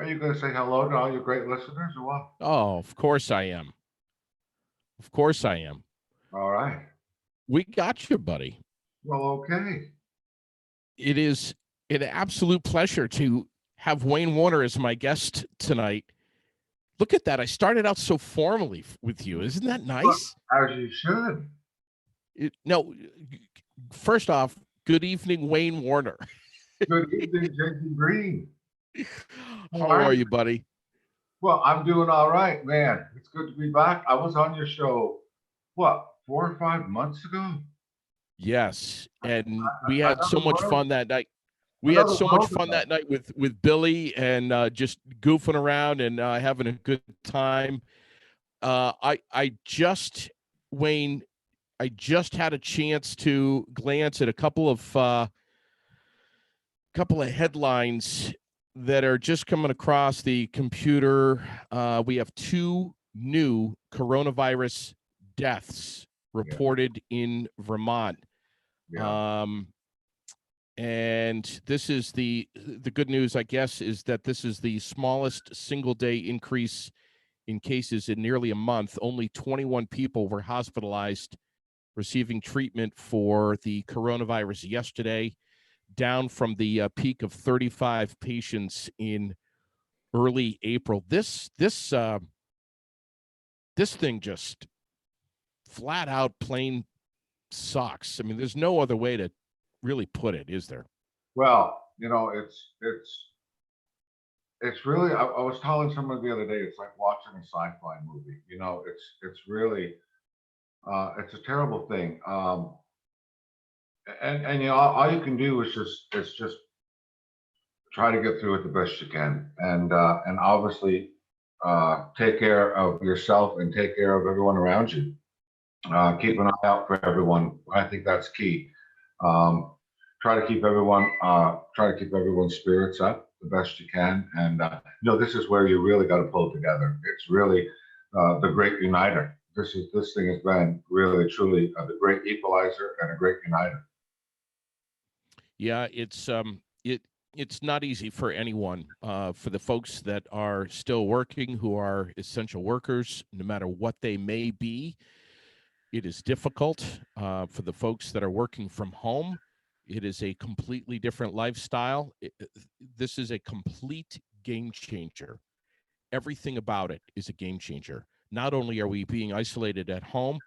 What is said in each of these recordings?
Are you going to say hello to all your great listeners or what? Oh, of course I am. Of course I am. All right. We got you, buddy. Well, okay. It is an absolute pleasure to have Wayne Warner as my guest tonight. Look at that. I started out so formally with you. Isn't that nice? Well, as you should. No, first off, good evening, Wayne Warner. Good evening, Jason Green. How are you, buddy? Well, I'm doing all right, man. It's good to be back. I was on your show, what, 4 or 5 months ago? Yes, and we had so much fun that night. We had Another so much world fun ago. that night with Billy and just goofing around and having a good time. I just, Wayne, I just had a chance to glance at a couple of headlines that are just coming across the computer. We have 2 new coronavirus deaths reported in Vermont. Yeah. And this is the good news, I guess, is that this is the smallest single day increase in cases in nearly a month. Only 21 people were hospitalized receiving treatment for the coronavirus yesterday, down from the peak of 35 patients in early April. This thing just flat out plain sucks. I mean, there's no other way to really put it, is there? Well, it's really. I was telling someone the other day. It's like watching a sci-fi movie. It's really it's a terrible thing. And all you can do is just try to get through it the best you can, and obviously take care of yourself and take care of everyone around you. Keep an eye out for everyone. I think that's key. Um, try to keep everyone's spirits up the best you can, and this is where you really got to pull together. It's really the great uniter. This thing has been really truly the great equalizer and a great uniter. Yeah, it's not easy for anyone. For the folks that are still working, who are essential workers, no matter what they may be, it is difficult. For the folks that are working from home, it is a completely different lifestyle. This is a complete game changer. Everything about it is a game changer. Not only are we being isolated at home,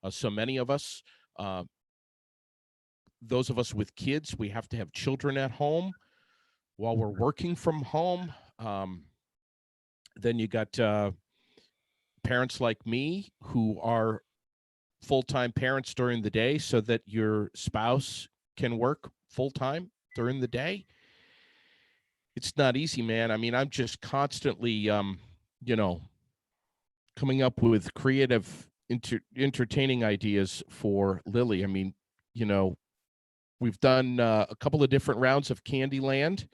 so many of us, those of us with kids, we have to have children at home while we're working from home. Then you got parents like me who are full-time parents during the day so that your spouse can work full-time during the day. It's not easy, man. I mean, I'm just constantly, coming up with creative, entertaining ideas for Lily. I mean, we've done a couple of different rounds of Candyland.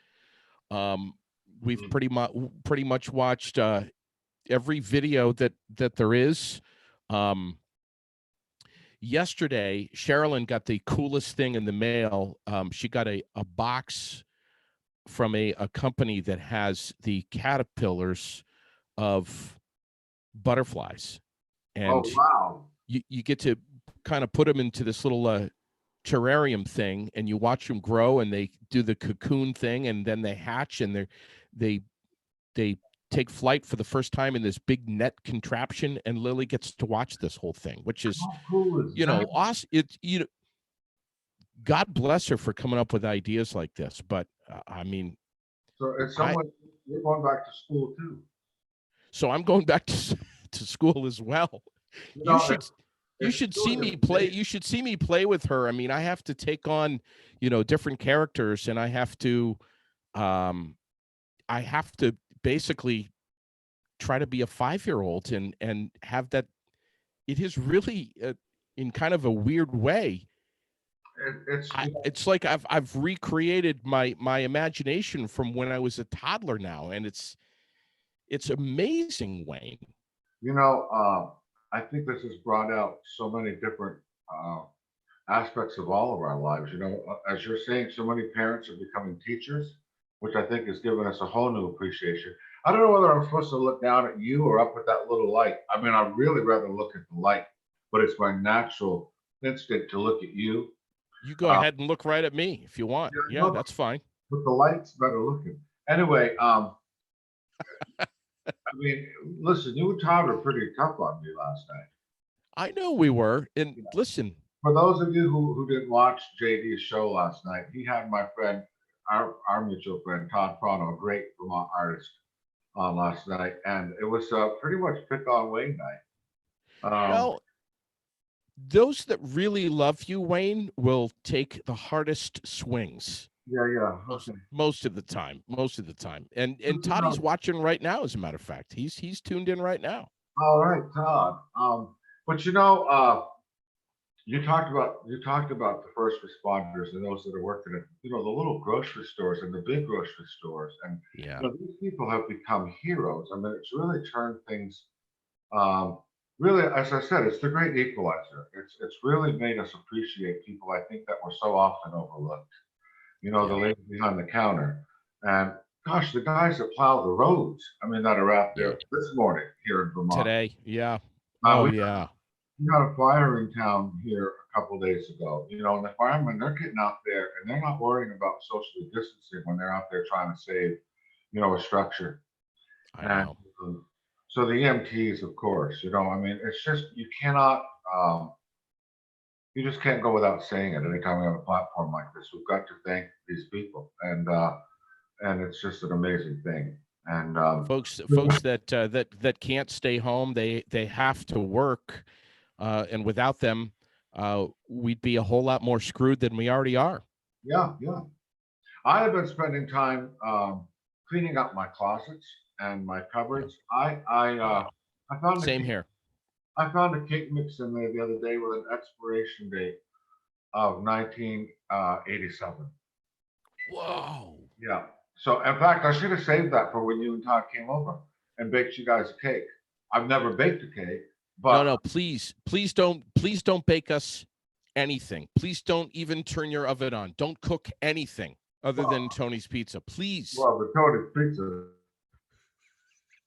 We've pretty much watched every video that there is. Yesterday, Sherilyn got the coolest thing in the mail. She got a box from a company that has the caterpillars of butterflies. And Oh wow! you get to kind of put them into this little terrarium thing, and you watch them grow, and they do the cocoon thing, and then they hatch, and they take flight for the first time in this big net contraption, and Lily gets to watch this whole thing, which is, How cool is that? awesome. It's, God bless her for coming up with ideas like this. But I mean, So it's someone you're going back to school too. So I'm going back to school as well. You should see me play. You should see me play with her. I mean, I have to take on, different characters, and I have to basically try to be a 5-year-old and have that. It is really in kind of a weird way. It's like I've recreated my imagination from when I was a toddler now, and it's amazing, Wayne. I think this has brought out so many different aspects of all of our lives. As you're saying, so many parents are becoming teachers, which I think has given us a whole new appreciation. I don't know whether I'm supposed to look down at you or up at that little light. I mean, I'd really rather look at the light, but it's my natural instinct to look at you. You go Uh, ahead and look right at me if you want. Yeah, no, that's fine. but the light's better looking. Anyway, I mean, listen, you and Todd were pretty tough on me last night. I know we were. And Yeah. listen, For those of you who didn't watch JD's show last night, he had my friend, our mutual friend, Todd Prono, a great Vermont artist, on last night. And it was pretty much pick on Wayne night. well, those that really love you, Wayne, will take the hardest swings. Yeah. Okay. Most of the time. And You Toddy's know, watching right now, as a matter of fact. He's tuned in right now. all right, Todd. But you talked about the first responders and those that are working at the little grocery stores and the big grocery stores, and Yeah. these people have become heroes. I mean, it's really turned things. Really, as I said, it's the great equalizer. It's really made us appreciate people. I think that were so often overlooked. The lady behind the counter, and gosh, the guys that plow the roads. I mean, that are out there this morning here in Vermont. Today, yeah. We Yeah. had a fire in town here a couple of days ago, and the firemen, they're getting out there and they're not worrying about socially distancing when they're out there trying to save, a structure. I And know. so the EMTs, of course, I mean, it's just, you just can't go without saying it anytime we have a platform like this. We've got to thank these people. And it's just an amazing thing. And Folks that can't stay home, they have to work. And without them, we'd be a whole lot more screwed than we already are. yeah. I have been spending time cleaning up my closets and my cupboards. I found Same here. I found a cake mix in there the other day with an expiration date of 1987. Whoa. Yeah. So in fact, I should have saved that for when you and Todd came over and baked you guys a cake. I've never baked a cake, but No, please don't bake us anything. Please don't even turn your oven on. Don't cook anything other than Tony's Pizza, please. Well, the Tony's Pizza,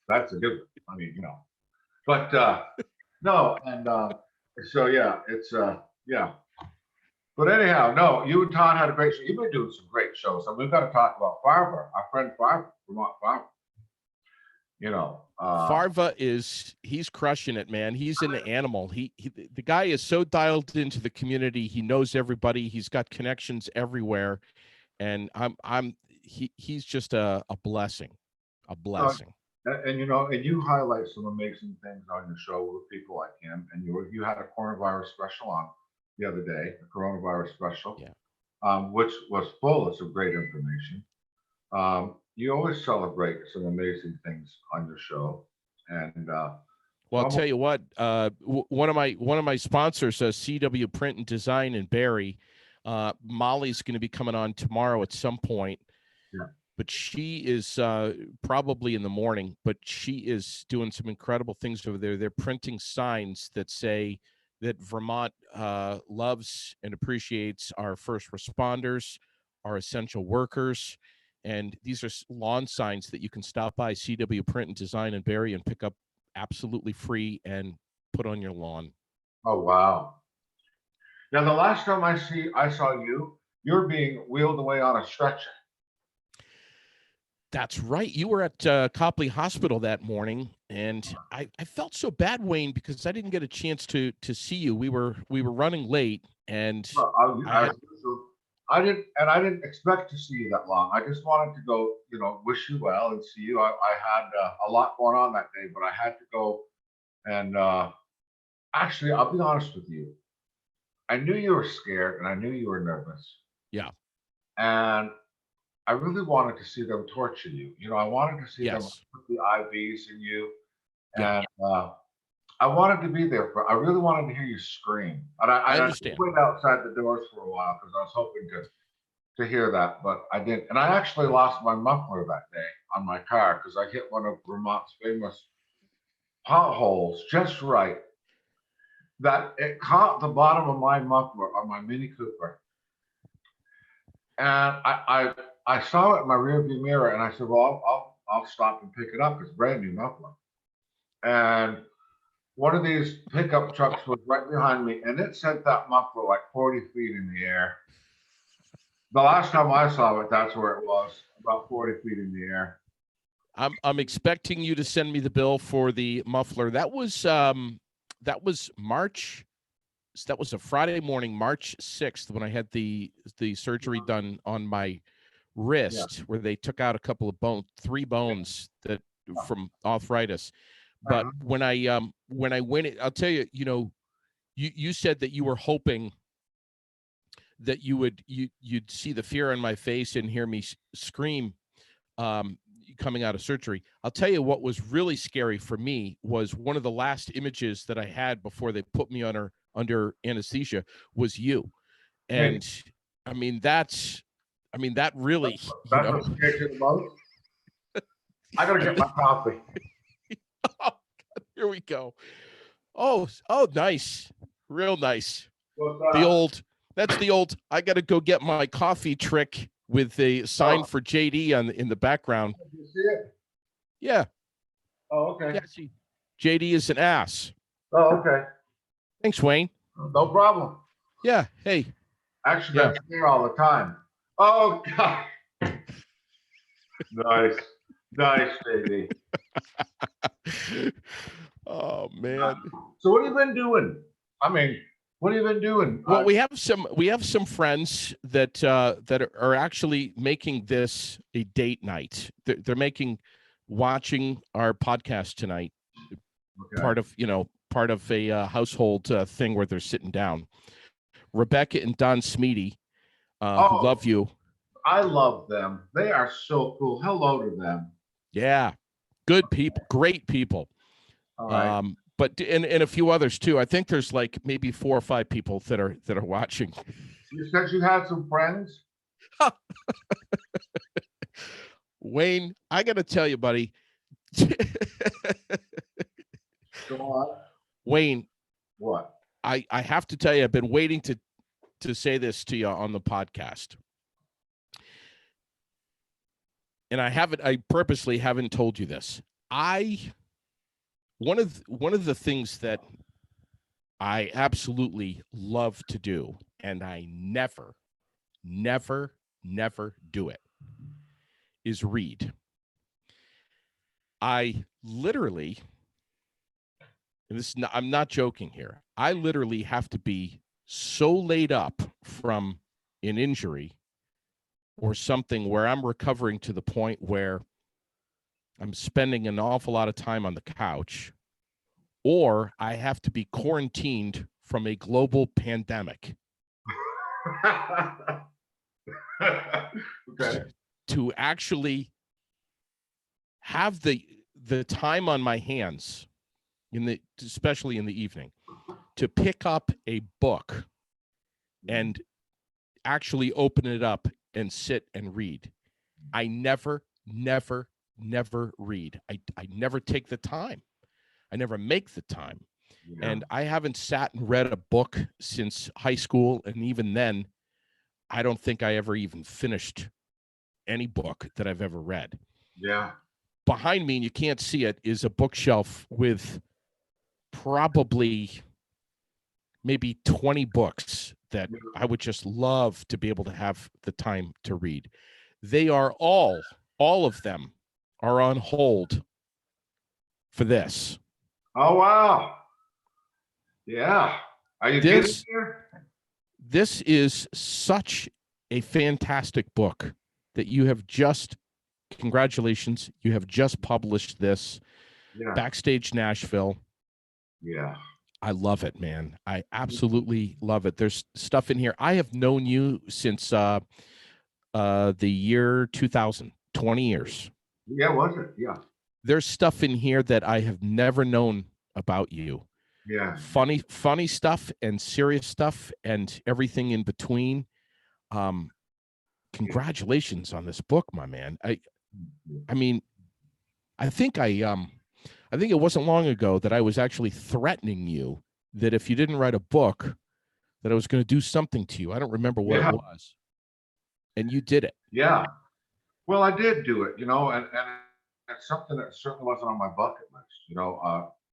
that's a good one. I mean, but no, and so yeah, it's yeah. But anyhow, no, you and Todd had a great show. You've been doing some great shows. I mean, we've got to talk about Farva, our friend Farva, Vermont Farva. Farva he's crushing it, man. He's an animal. The guy is so dialed into the community. He knows everybody. He's got connections everywhere, and he's just a blessing, a blessing. And you highlight some amazing things on your show with people like him. And you had a coronavirus special on the other day, a coronavirus special, which was full of some great information. You always celebrate some amazing things on your show, and well, I'll tell you what. One of my sponsors, CW Print and Design in Barrie, Molly's going to be coming on tomorrow at some point. Yeah. But she is probably in the morning. But she is doing some incredible things over there. They're printing signs that say that Vermont loves and appreciates our first responders, our essential workers. And these are lawn signs that you can stop by CW Print and Design in Barrie and pick up absolutely free and put on your lawn. Oh, wow. Now, the last time I saw you're being wheeled away on a stretcher. That's right. You were at Copley Hospital that morning, and I felt so bad, Wayne, because I didn't get a chance to see you. We were running late, and I didn't expect to see you that long. I just wanted to go, wish you well and see you. I had a lot going on that day, but I had to go. And actually, I'll be honest with you. I knew you were scared and I knew you were nervous. Yeah. And I really wanted to see them torture you. I wanted to see them put the IVs in you. And I wanted to be there I really wanted to hear you scream. And I understand. went outside the doors for a while because I was hoping to hear that, but I didn't. And I actually lost my muffler that day on my car because I hit one of Vermont's famous potholes just right that it caught the bottom of my muffler on my Mini Cooper. And I saw it in my rearview mirror, and I said, "Well, I'll stop and pick it up. It's brand new muffler. And one of these pickup trucks was right behind me, and it sent that muffler like 40 feet in the air. The last time I saw it, that's where it was, about 40 feet in the air. I'm expecting you to send me the bill for the muffler. That was March. That was a Friday morning, March 6th, when I had the surgery done on my wrist, where they took out a couple of three bones that from arthritis. But when I went in, I'll tell you, you said that you were hoping that you'd see the fear on my face and hear me scream coming out of surgery. I'll tell you what was really scary for me was one of the last images that I had before they put me under anesthesia was you. And I mean, that really, That's what scares you the most? I gotta get my coffee. Oh, here we go. Oh, nice. Real nice. That's the old, I got to go get my coffee trick with the sign for JD in the background. Did you see it? Yeah. Oh, okay. Yeah, see, JD is an ass. Oh, okay. Thanks, Wayne. No problem. Yeah. Hey. Actually, that's here all the time. Oh, God. Nice, JD. Oh, man. So what have you been doing? I mean, what have you been doing? Well, we have some friends that are actually making this a date night. They're making watching our podcast tonight part of a household thing where they're sitting down. Rebecca and Don Smeedy, who love you. I love them. They are so cool. Hello to them. Yeah, good people, great people. All right. But and a few others too. I think there's like maybe 4 or 5 people that are watching. You said you had some friends? Wayne, I got to tell you, buddy. Go on. Wayne. What? I have to tell you, I've been waiting to say this to you on the podcast. And I purposely haven't told you this. One of the things that I absolutely love to do, and I never do it, is read. I literally, and I'm not joking here, I literally have to be so laid up from an injury or something where I'm recovering to the point where I'm spending an awful lot of time on the couch, or I have to be quarantined from a global pandemic. Okay. To actually have the time on my hands especially in the evening, to pick up a book and actually open it up and sit and read. I never read. I never take the time. I never make the time. Yeah. And I haven't sat and read a book since high school. And even then, I don't think I ever even finished any book that I've ever read. Yeah. Behind me, and you can't see it, is a bookshelf with probably maybe 20 books that I would just love to be able to have the time to read. They are all of them are on hold for this. Oh, wow. Yeah. Are you getting here? This is such a fantastic book that you have just, congratulations, you have just published this. Yeah. Backstage Nashville. Yeah. I love it, man. I absolutely love it. There's stuff in here. I have known you since the year 2000, 20 years. Yeah, was it? Yeah. There's stuff in here that I have never known about you. Yeah. Funny stuff and serious stuff and everything in between. Congratulations on this book, my man. I mean, I think it wasn't long ago that I was actually threatening you that if you didn't write a book, that I was going to do something to you. I don't remember what it was. And you did it. Yeah. Well, I did do it, and it's something that certainly wasn't on my bucket list.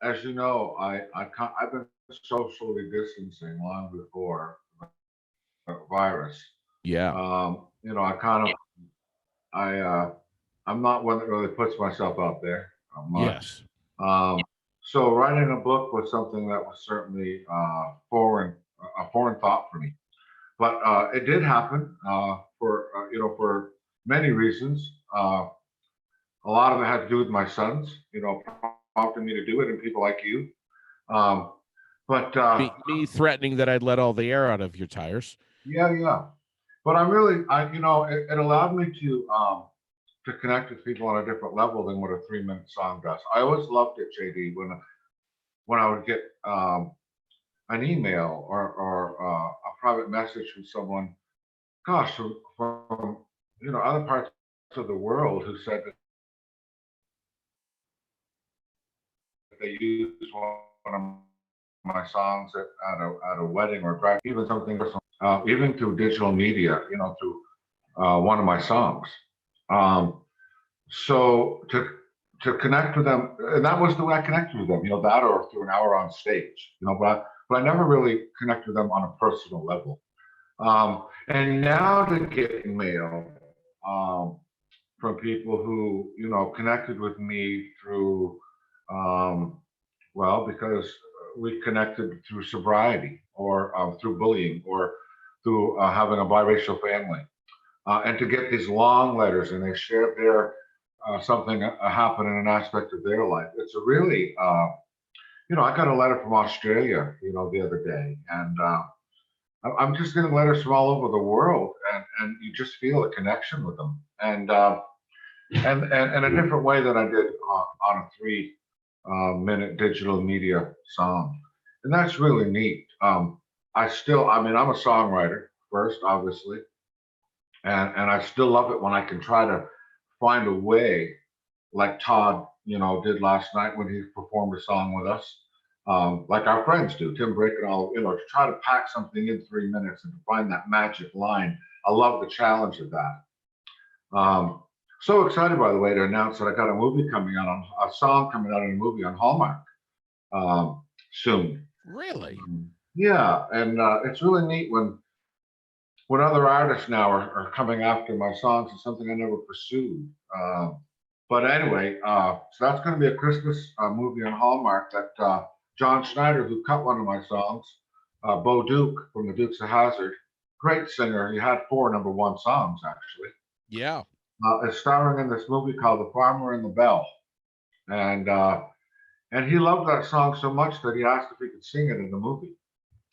As you know, I've been socially distancing long before the virus. Yeah. I kind of I I'm not one that really puts myself out there much. Yes. Um, so writing a book was something that was certainly a foreign thought for me. But it did happen for many reasons. A lot of it had to do with my sons, prompting me to do it, and people like you. Um, but Me threatening that I'd let all the air out of your tires. yeah, yeah. But I'm really, it allowed me to connect with people on a different level than what a 3-minute song does. I always loved it, JD, when I would get an email or a private message from someone, gosh, from other parts of the world who said that they used one of my songs at a wedding or even something personal, even through digital media, through one of my songs. So to connect with them, and that was the way I connected with them, that or through an hour on stage, but I never really connected with them on a personal level. And now to get mail from people who, connected with me through, um, well, because we connected through sobriety or through bullying or through having a biracial family. And to get these long letters and they share their something happened in an aspect of their life. It's a really, I got a letter from Australia, the other day, and I'm just getting letters from all over the world, and you just feel a connection with them, and a different way than I did on a 3-minute digital media song, and that's really neat. I'm a songwriter first, obviously, and I still love it when I can try to find a way, like Todd, did last night when he performed a song with us, like our friends do, Tim Brick and all, to try to pack something in 3 minutes and to find that magic line. I love the challenge of that. So excited, by the way, to announce that I got a movie coming out a song coming out in a movie on Hallmark soon. Really? Yeah, and it's really neat when other artists now are coming after my songs. It's something I never pursued. But anyway, so that's going to be a Christmas movie on Hallmark that John Schneider, who cut one of my songs, Bo Duke from the Dukes of Hazzard, great singer. He had 4 #1 songs, actually. Yeah. Is starring in this movie called The Farmer and the Belle. And he loved that song so much that he asked if he could sing it in the movie.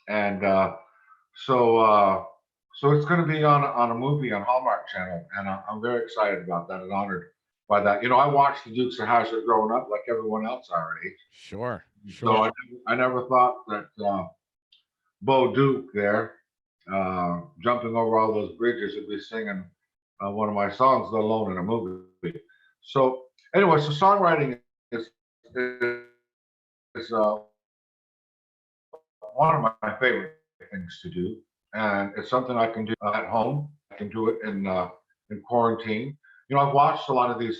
And so so it's going to be on a movie on Hallmark Channel, and I'm very excited about that and honored by that. I watched the Dukes of Hazzard growing up, like everyone else our age. Sure. So I never thought that Bo Duke there, jumping over all those bridges, would be singing one of my songs, let alone in a movie. So anyway, so songwriting is one of my favorite things to do, and it's something I can do at home. I can do it in quarantine. I've watched a lot of these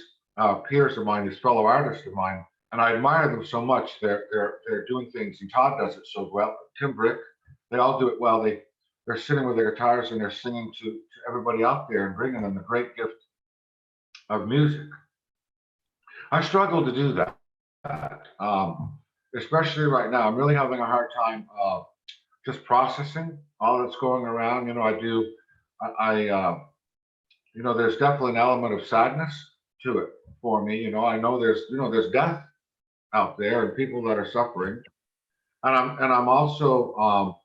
peers of mine, these fellow artists of mine, and I admire them so much. They're doing things, and Todd does it so well. Tim Brick, they all do it well. They're sitting with their guitars and they're singing to everybody out there and bringing them the great gift of music. I struggle to do that, especially right now. I'm really having a hard time just processing all that's going around. There's definitely an element of sadness to it for me. I know there's death out there and people that are suffering, and I'm also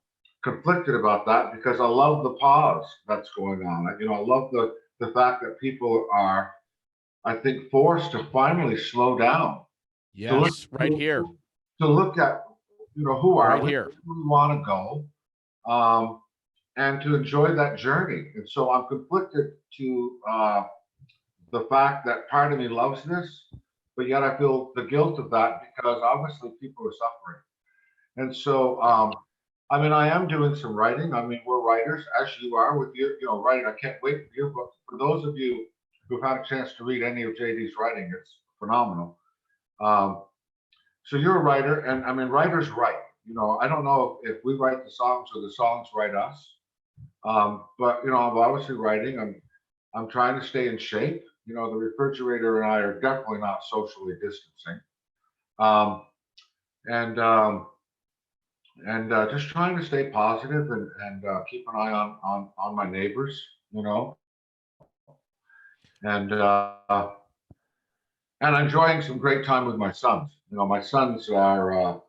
conflicted about that because I love the pause that's going on. I love the fact that people are, I think, forced to finally slow down. Yes, right here. To look at, who are Right we, here. where we want to go, and to enjoy that journey. And so I'm conflicted to the fact that part of me loves this, but yet I feel the guilt of that because obviously people are suffering. And so, I am doing some writing. We're writers, as you are with writing. I can't wait for your book. For those of you who've had a chance to read any of JD's writing, it's phenomenal. Um, so you're a writer, and I mean, writers write. You know, I don't know if we write the songs or the songs write us. But you know, I'm obviously writing. I'm trying to stay in shape. You know, the refrigerator and I are definitely not socially distancing. Um, and just trying to stay positive and keep an eye on my neighbors. You know, and and enjoying some great time with my sons. You know, my sons are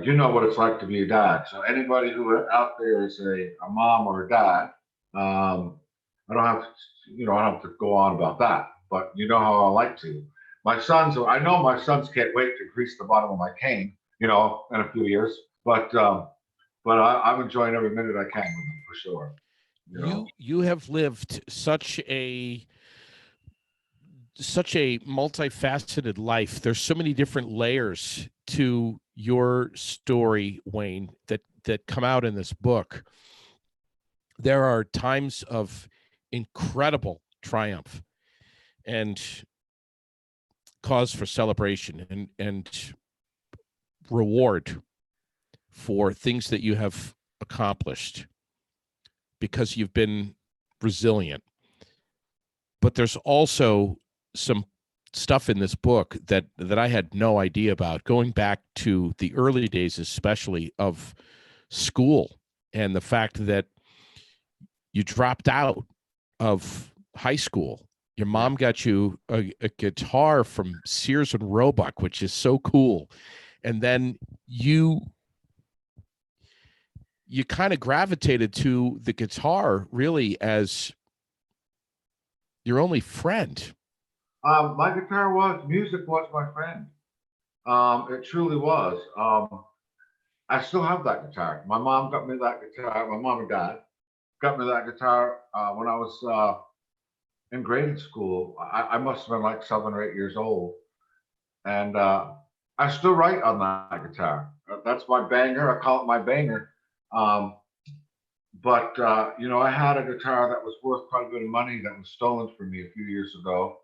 you know what it's like to be a dad. So anybody who out there is a mom or a dad, I don't have to, you know, I don't have to go on about that. But you know how I like to. My sons, I know my sons can't wait to grease the bottom of my cane, you know, in a few years. But I'm enjoying every minute I can with them for sure. You know. You have lived such a multifaceted life. There's so many different layers to your story, Wayne, that come out in this book. There are times of incredible triumph and cause for celebration and reward for things that you have accomplished because you've been resilient. But there's also some stuff in this book that I had no idea about, going back to the early days, especially of school, and the fact that you dropped out of high school. Your mom got you a guitar from Sears and Roebuck, which is so cool. And then you kind of gravitated to the guitar really as your only friend. My guitar music was my friend. It truly was. I still have that guitar. My mom got me that guitar. My mom and dad got me that guitar when I was in grade school. I must have been like 7 or 8 years old, and I still write on that guitar. That's my banger. I call it my banger. Um, but you know, I had a guitar that was worth quite a bit of money that was stolen from me a few years ago.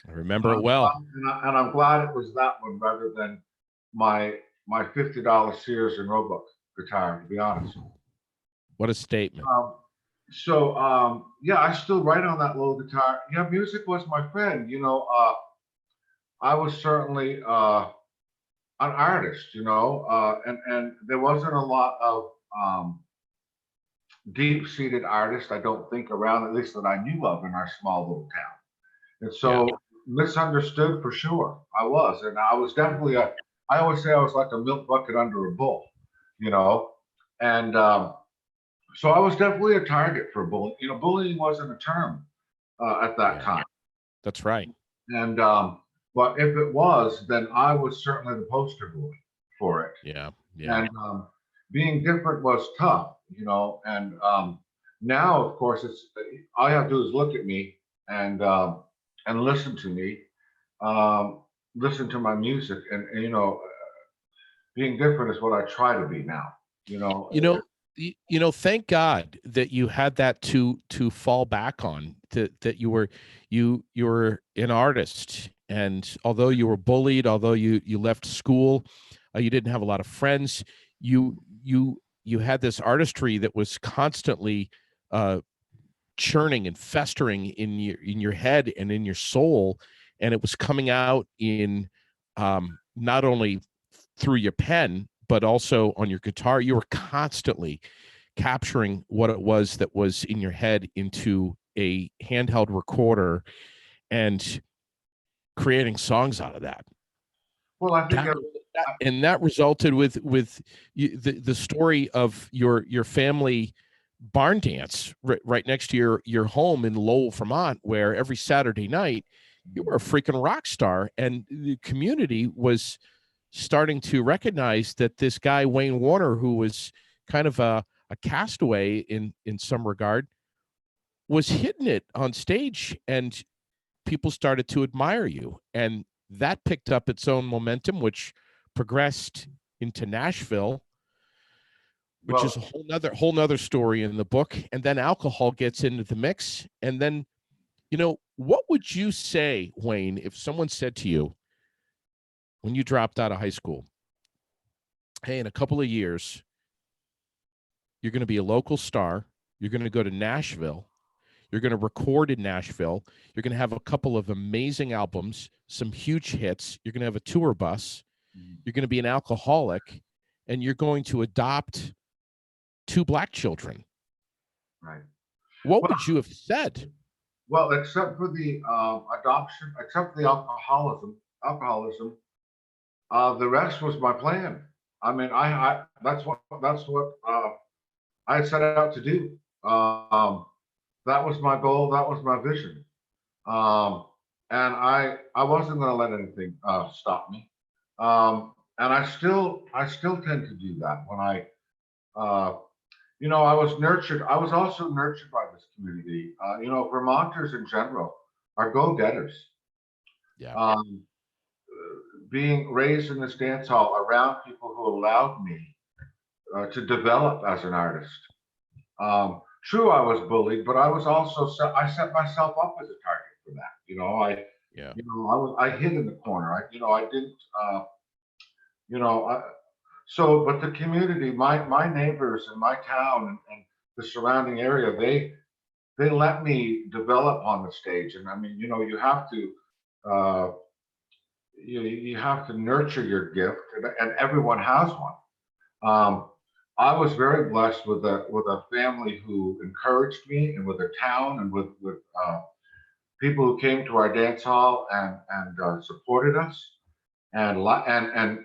I remember it well. And I'm glad it was that one rather than my $50 Sears and Roebuck guitar, to be honest. What a statement. Yeah, I still write on that little guitar. Yeah, music was my friend. You know, I was certainly an artist. You know, and there wasn't a lot of deep-seated artists, I don't think, around, at least that I knew of in our small little town. And so misunderstood for sure. I was, and I was definitely I always say I was like a milk bucket under a bull, you know, and so I was definitely a target for bullying. You know, bullying wasn't a term at that time. That's right. And but if it was, then I was certainly the poster boy for it. Yeah. And being different was tough, you know. And now, of course, it's all you have to do is look at me and listen to me, listen to my music, and you know, being different is what I try to be now. You know, thank God that you had that to fall back on. That you were an artist, and although you were bullied, although you left school, you didn't have a lot of friends. You had this artistry that was constantly churning and festering in your head and in your soul, and it was coming out in not only through your pen but also on your guitar. You were constantly capturing what it was that was in your head into a handheld recorder and creating songs out of that. Well, I think that resulted with the story of your family barn dance right next to your home in Lowell, Vermont, where every Saturday night you were a freaking rock star, and the community was starting to recognize that this guy Wayne Warner, who was kind of a castaway in some regard, was hitting it on stage, and people started to admire you, and that picked up its own momentum, which progressed into Nashville, which is a whole nother story in the book. And then alcohol gets into the mix, and then What would you say, Wayne, if someone said to you when you dropped out of high school, hey, in a couple of years, you're going to be a local star. You're going to go to Nashville. You're going to record in Nashville. You're going to have a couple of amazing albums, some huge hits. You're going to have a tour bus. You're going to be an alcoholic, and you're going to adopt 2 Black children. Right. What Well, would you have said? well, except for the adoption, except for the alcoholism, the rest was my plan. I mean, that's what I set out to do. That was my goal. That was my vision. Um, and I wasn't going to let anything stop me. And I still tend to do that when uh, I was nurtured. I was also nurtured by this community. Vermonters in general are go-getters. Yeah. Um, Being raised in this dance hall around people who allowed me to develop as an artist. True, I was bullied, but I was also I set myself up as a target for that. Yeah. I hid in the corner. I didn't. You know, I, but the community, my neighbors in my town and the surrounding area, they let me develop on the stage. And I mean, uh, you have to nurture your gift, and everyone has one. I was very blessed with a family who encouraged me, and with a town, and with people who came to our dance hall and supported us and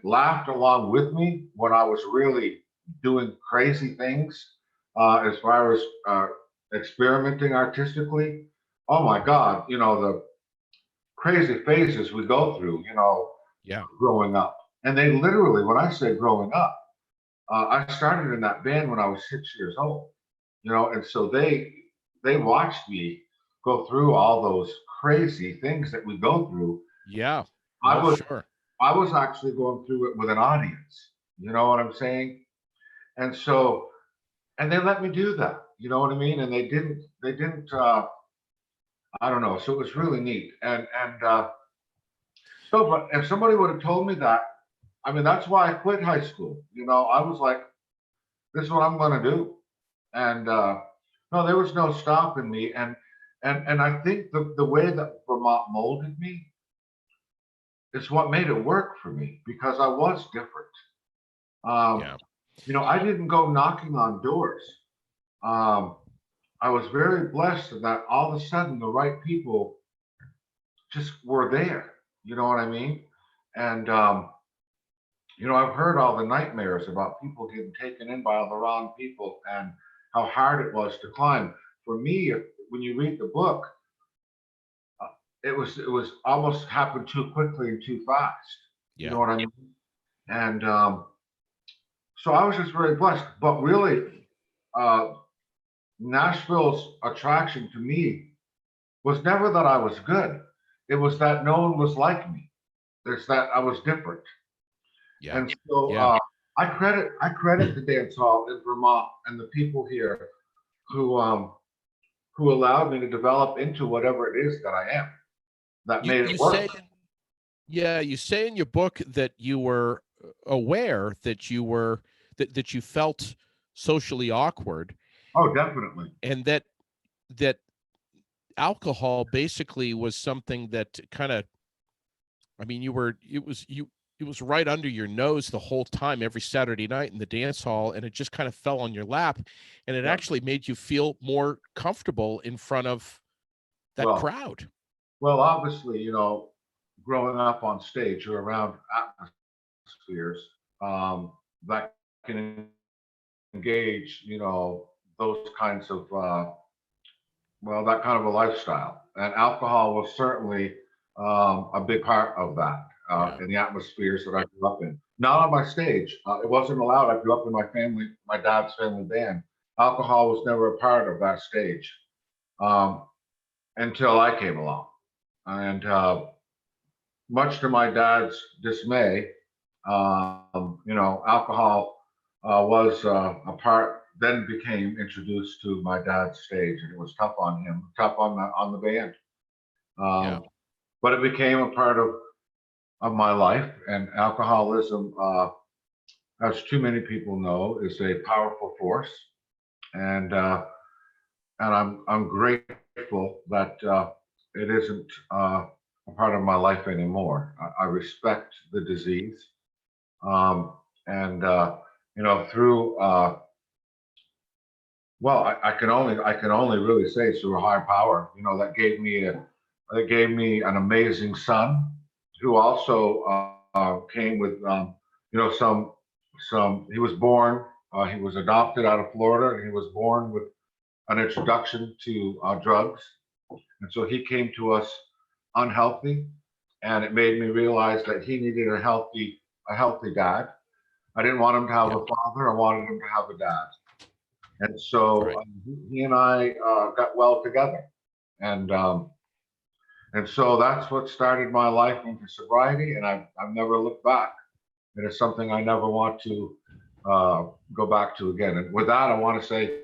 laughed along with me when I was really doing crazy things as far as experimenting artistically. Oh my God, the crazy phases we go through, Yeah. growing up. And they literally, when I say growing up, I started in that band when I was 6 years old, and so they watched me go through all those crazy things that we go through. Yeah. I Oh, was sure. I was actually going through it with an audience. You know what I'm saying? And so, and they let me do that. You know what I mean? And they didn't. I don't know. So it was really neat. So, but if somebody would have told me that, I mean, that's why I quit high school. I was like, this is what I'm going to do. And no, there was no stopping me. And I think the way that Vermont molded me is what made it work for me because I was different. Um, Yeah. I didn't go knocking on doors. Um, I was very blessed that all of a sudden the right people just were there. You know what I mean? And I've heard all the nightmares about people getting taken in by all the wrong people and how hard it was to climb. For me, when you read the book, uh, it was almost happened too quickly and too fast. You Yeah. know what I mean? And so I was just very blessed. But really, uh, Nashville's attraction to me was never that I was good. It was that no one was like me. There's that I was different. Yeah. And so Yeah. I credit the dance hall in Vermont and the people here who allowed me to develop into whatever it is that I am. That You made you it work. say Yeah, you say in your book that you were aware that you felt socially awkward, Oh, definitely. and that alcohol basically was something that kind of, I mean, it was right under your nose the whole time every Saturday night in the dance hall, and it just kind of fell on your lap, and it Yeah. actually made you feel more comfortable in front of that Well, crowd. well, obviously, growing up on stage or around atmospheres that can engage, those kinds of that kind of a lifestyle. And alcohol was certainly a big part of that Yeah. in the atmospheres that I grew up in. Not on my stage. It wasn't allowed. I grew up in my dad's family band. Alcohol was never a part of that stage um, until I came along. And much to my dad's dismay, alcohol was a part. Then became introduced to my dad's stage, and it was tough on him, tough on the band. Yeah. But it became a part of my life, and alcoholism, as too many people know, is a powerful force, and I'm grateful that it isn't a part of my life anymore. I respect the disease, um, and through well, I can only really say it's through a higher power, that gave me an amazing son who also came with some he was born he was adopted out of Florida, and he was born with an introduction to drugs, and so he came to us unhealthy, and it made me realize that he needed a healthy dad. I didn't want him to have Yeah. a father. I wanted him to have a dad. And so Right. he and I got well together, and and so that's what started my life into sobriety, and I've never looked back. It is something I never want to go back to again. And with that, I want to say,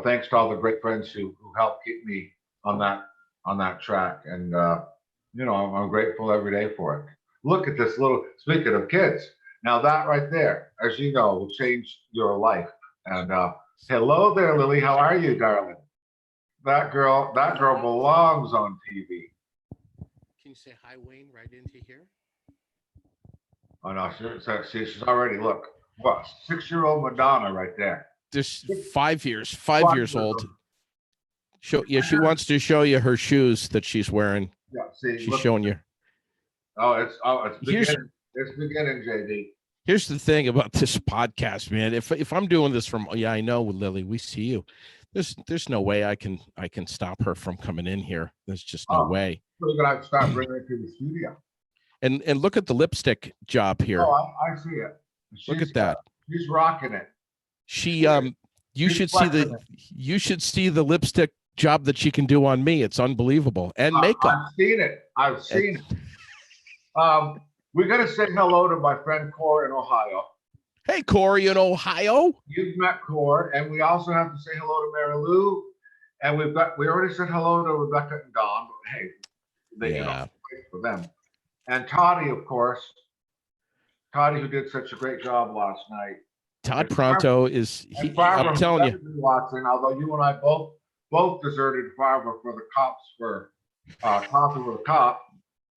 thanks to all the great friends who helped keep me on that track, and I'm grateful every day for it. Look at this little. Speaking of kids, now that right there, as you know, will change your life. And hello there, Lily. How are you, darling? That girl belongs on TV. Can you say hi, Wayne, right into here? Oh no, she's already look. What 6-year-old Madonna right there. There's 5 years, 5 years old. old. She wants to show you her shoes that she's wearing. Yeah, see, She's look. showing you. It's Here's beginning. It's beginning, JD. here's the thing about this podcast, man. If I'm doing this from, yeah, I know, Lily, we see you. There's no way I can stop her from coming in here. There's just no Oh, way. we're gonna have to start bringing it to the studio. And look at the lipstick job here. Oh, I see it. Look at that. She's rocking it. She you She's should see flexing it. you should see the lipstick job that she can do on me. It's unbelievable. And makeup. I've seen it. I've seen it. We're gonna say hello to my friend Cora in Ohio. Hey, Corey in Ohio. You've met Cora, and we also have to say hello to Mary Lou. And we already said hello to Rebecca and Don, but hey, Yeah. wait for them. And Toddy, of course. Toddy, who did such a great job last night. Todd And Pronto is he. Barbara, I'm telling you. Watson, although you and I both deserted Barbara for the cops for Coffee with a Cop.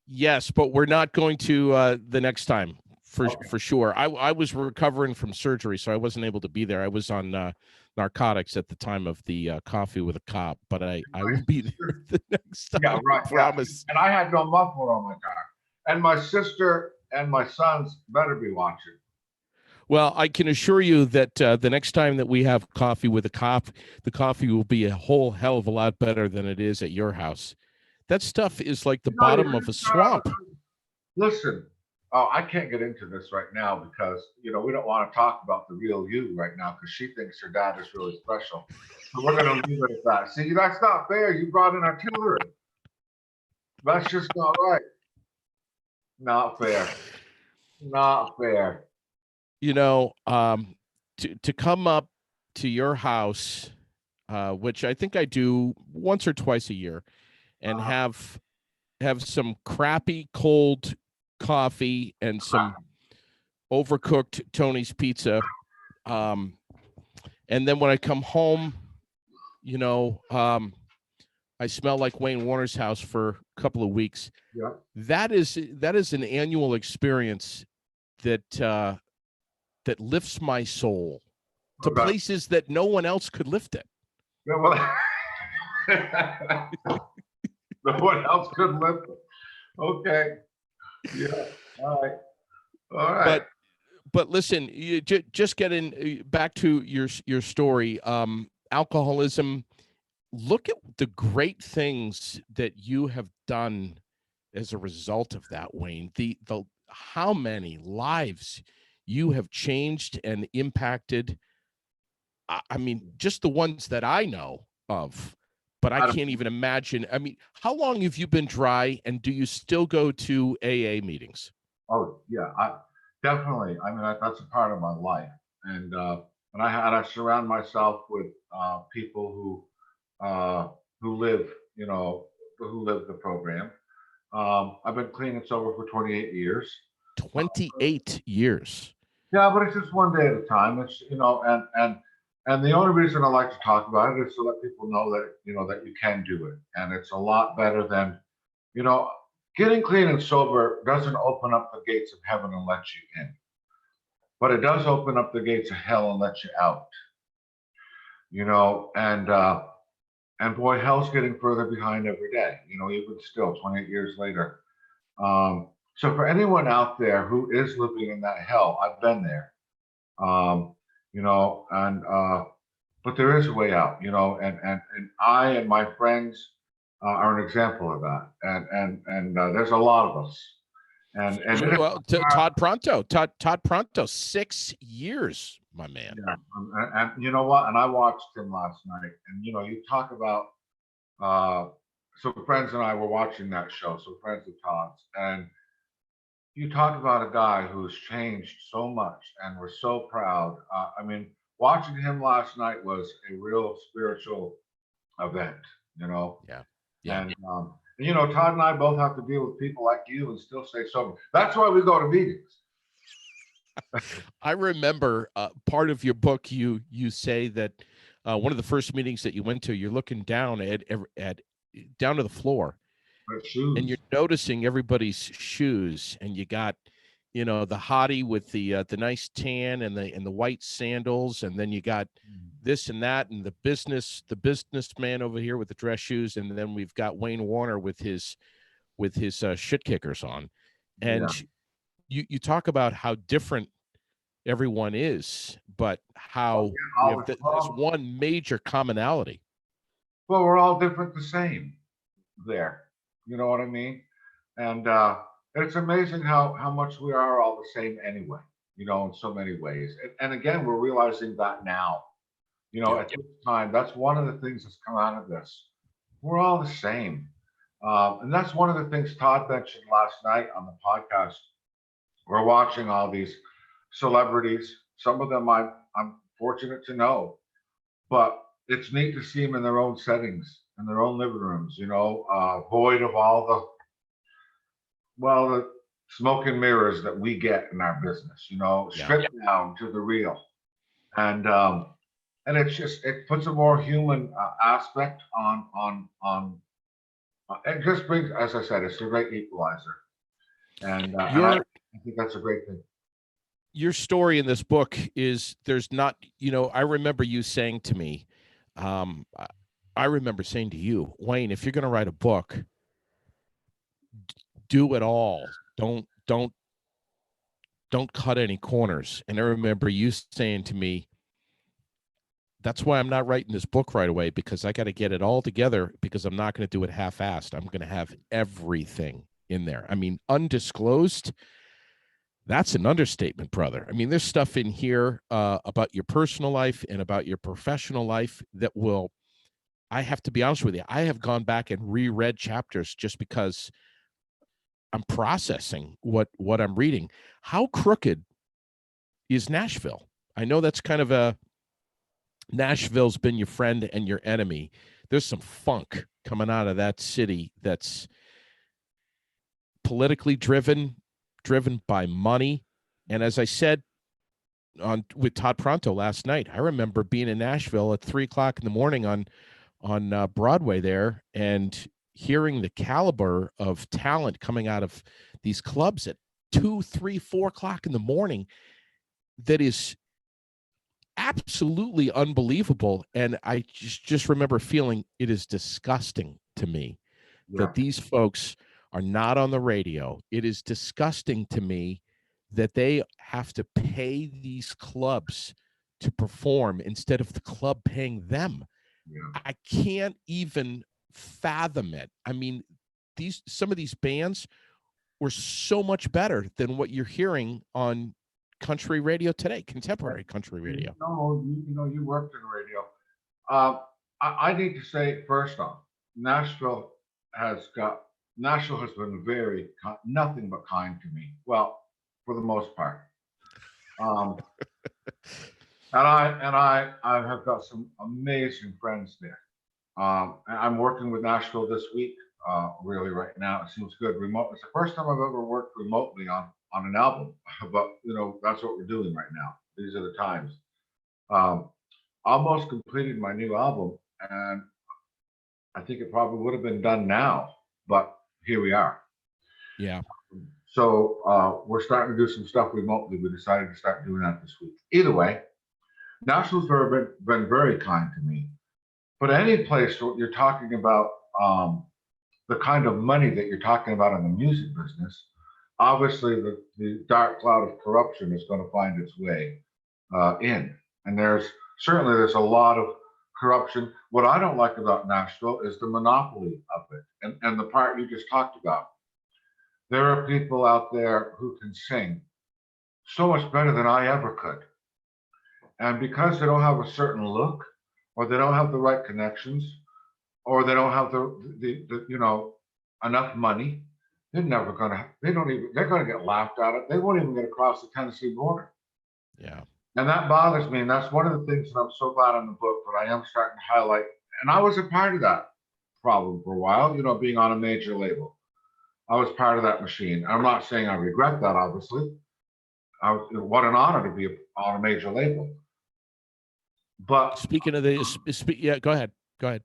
Yes, but we're not going to the next time for sure. I was recovering from surgery, so I wasn't able to be there. I was on narcotics at the time of the Coffee with a Cop, but I will be there the next time. Yeah, right. I promise. Yeah. And I had no muffler on my car. And my sister and my sons better be watching. Well, I can assure you that the next time that we have Coffee with a Cop, the coffee will be a whole hell of a lot better than it is at your house. That stuff is like the bottom of a swamp. Listen, I can't get into this right now because, we don't want to talk about the real you right now because she thinks her dad is really special. So we're going to leave it at that. See, that's not fair. You brought in artillery. That's just not right. Not fair. Not fair. To come up to your house, which I think I do once or twice a year, and have some crappy cold coffee and some overcooked Tony's pizza. And then when I come home, I smell like Wayne Warner's house for a couple of weeks. Yeah. That is an annual experience that lifts my soul to places that no one else could lift it. Yeah, well, no one else could lift it. Okay. Yeah. All right. But listen, you just getting back to your story. Alcoholism. Look at the great things that you have done as a result of that, Wayne. The how many lives you have changed and impacted. I mean, just the ones that I know of, but I can't even imagine. I mean, how long have you been dry, and do you still go to AA meetings? Oh yeah, definitely. I mean, that's a part of my life, and I surround myself with people who live, who live the program. I've been clean and sober for 28 years. 28 years. Yeah, but it's just one day at a time. It's and the only reason I like to talk about it is to let people know that that you can do it, and it's a lot better than you know. Getting clean and sober doesn't open up the gates of heaven and let you in, but it does open up the gates of hell and let you out. And boy, hell's getting further behind every day. Even still, 28 years later. So for anyone out there who is living in that hell, I've been there. Um, and but there is a way out. And I and my friends are an example of that. And there's a lot of us. And it is Well, Todd Pronto, Todd Pronto, 6 years, my man. yeah, and you know what? And I watched him last night, and you talk about some friends and I were watching that show, some friends of Todd's, and you talk about a guy who's changed so much, and we're so proud. I mean, watching him last night was a real spiritual event, you know. Yeah. And Todd and I both have to deal with people like you and still stay sober. That's why we go to meetings. I remember part of your book. You say that one of the first meetings that you went to, you're looking down at down to the floor, and you're noticing everybody's shoes, and you got the hottie with the nice tan and the white sandals, and then you got this and that, and the businessman over here with the dress shoes, and then we've got Wayne Warner with his shit kickers on, and you talk about how different everyone is, but how there's one major commonality. Well, we're all different, the same there. You know what I mean? And it's amazing how much we are all the same anyway, in so many ways. And again, we're realizing that now, at this time. That's one of the things that's come out of this. We're all the same. And that's one of the things Todd mentioned last night on the podcast. We're watching all these celebrities. Some of them I'm fortunate to know, but it's neat to see them in their own settings, in their own living rooms, void of all the smoke and mirrors that we get in our business, stripped down to the real. And it puts a more human aspect on it just brings, as I said, it's a great equalizer. And I think that's a great thing. Your story in this book is there's not, I remember you saying to me, I remember saying to you, Wayne, if you're going to write a book, do it all. Don't cut any corners. And I remember you saying to me, that's why I'm not writing this book right away, because I got to get it all together, because I'm not going to do it half-assed. I'm going to have everything in there. I mean, undisclosed, that's an understatement, brother. I mean, there's stuff in here about your personal life and about your professional life that I have to be honest with you, I have gone back and reread chapters just because I'm processing what I'm reading. How crooked is Nashville? I know that's kind of Nashville's been your friend and your enemy. There's some funk coming out of that city that's politically driven by money. And as I said with Todd Pronto last night, I remember being in Nashville at 3:00 in the morning on Broadway there, and hearing the caliber of talent coming out of these clubs at 2, 3, 4 o'clock in the morning. That is absolutely unbelievable. And I just remember feeling it is disgusting to me that these folks are not on the radio. It is disgusting to me that they have to pay these clubs to perform instead of the club paying them. I can't even fathom it. I mean, some of these bands were so much better than what you're hearing on country radio today, contemporary country radio. You worked in radio. I need to say first off, Nashville has been very nothing but kind to me. Well, for the most part. And I have got some amazing friends there. I'm working with Nashville this week. Really, right now, it seems good. Remote. It's the first time I've ever worked remotely on an album, but that's what we're doing right now. These are the times. Um, Almost completed my new album, and I think it probably would have been done now, but here we are. Yeah. So we're starting to do some stuff remotely. We decided to start doing that this week. Either way, Nashville's been very kind to me. But any place where you're talking about the kind of money that you're talking about in the music business, obviously the dark cloud of corruption is going to find its way in. And there's a lot of corruption. What I don't like about Nashville is the monopoly of it, and the part you just talked about. There are people out there who can sing so much better than I ever could. And because they don't have a certain look, or they don't have the right connections, or they don't have the enough money, they're gonna get laughed at it. They won't even get across the Tennessee border. Yeah. And that bothers me. And that's one of the things that I'm so glad in the book that I am starting to highlight. And I was a part of that problem for a while, being on a major label. I was part of that machine. I'm not saying I regret that, obviously. What an honor to be on a major label. But Speaking of this, yeah, go ahead. But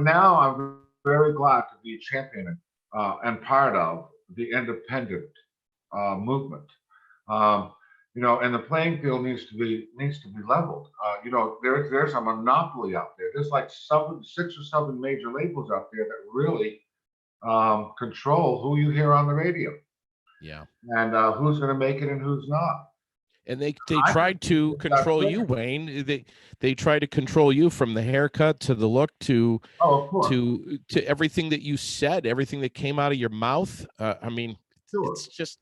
now I'm very glad to be championing and part of the independent movement. And the playing field needs to be leveled. There's a monopoly out there. There's like 6 or 7 major labels out there that really control who you hear on the radio. Yeah. And who's going to make it and who's not. And they tried to control you, Wayne. They try to control you from the haircut to the look to to everything that you said, everything that came out of your mouth. I mean, it's just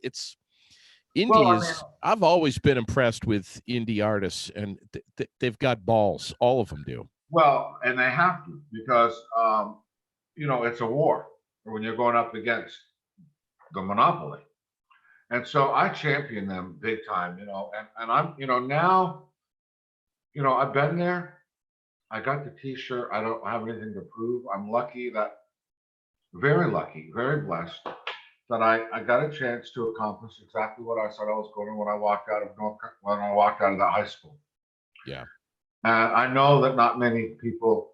it's indie I've always been impressed with indie artists, and they've got balls. All of them do. Well, and they have to, because it's a war when you're going up against the monopoly. And so I champion them big time, and I'm, now, I've been there. I got the t-shirt. I don't have anything to prove. I'm very lucky, very blessed that I got a chance to accomplish exactly what I said I was going to when I walked out of that high school. Yeah. And I know that not many people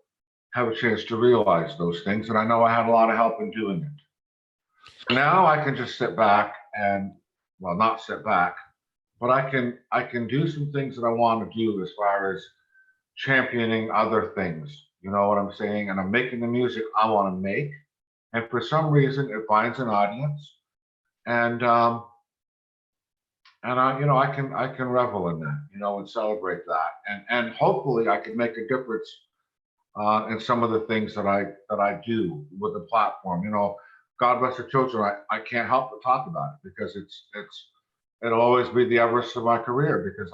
have a chance to realize those things. And I know I had a lot of help in doing it. So now I can just sit back and, well, not sit back, but I can do some things that I want to do as far as championing other things. You know what I'm saying? And I'm making the music I want to make. And for some reason, it finds an audience. And I can revel in that, and celebrate that. And hopefully I can make a difference in some of the things that I do with the platform. God bless the children. I can't help but talk about it, because it'll always be the Everest of my career, because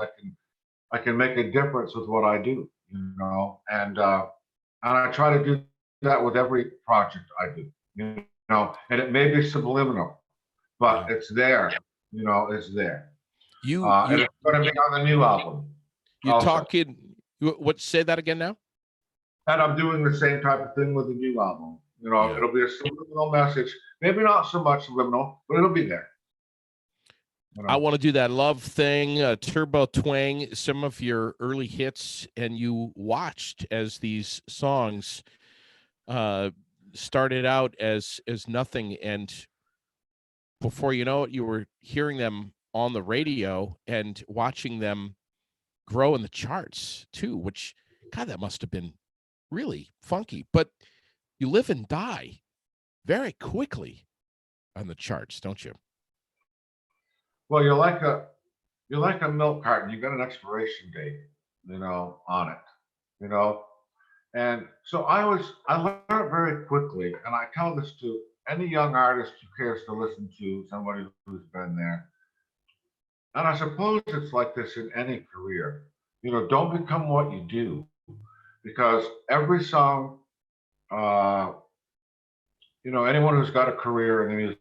I can make a difference with what I do, and I try to do that with every project I do, and it may be subliminal, but it's there, it's there. And it's going to be on the new album. You're talking, say that again now? And I'm doing the same type of thing with the new album. It'll be a subliminal message. Maybe not so much subliminal, but it'll be there. I want to do that Love Thing, Turbo Twang, some of your early hits, and you watched as these songs started out as nothing, and before you know it, you were hearing them on the radio and watching them grow in the charts too, which, God, that must have been really funky. But you live and die very quickly on the charts, don't you? Well, you're like a milk carton. You got an expiration date, on it, And so I learned very quickly, and I tell this to any young artist who cares to listen to somebody who's been there. And I suppose it's like this in any career. Don't become what you do, because every song, anyone who's got a career in the music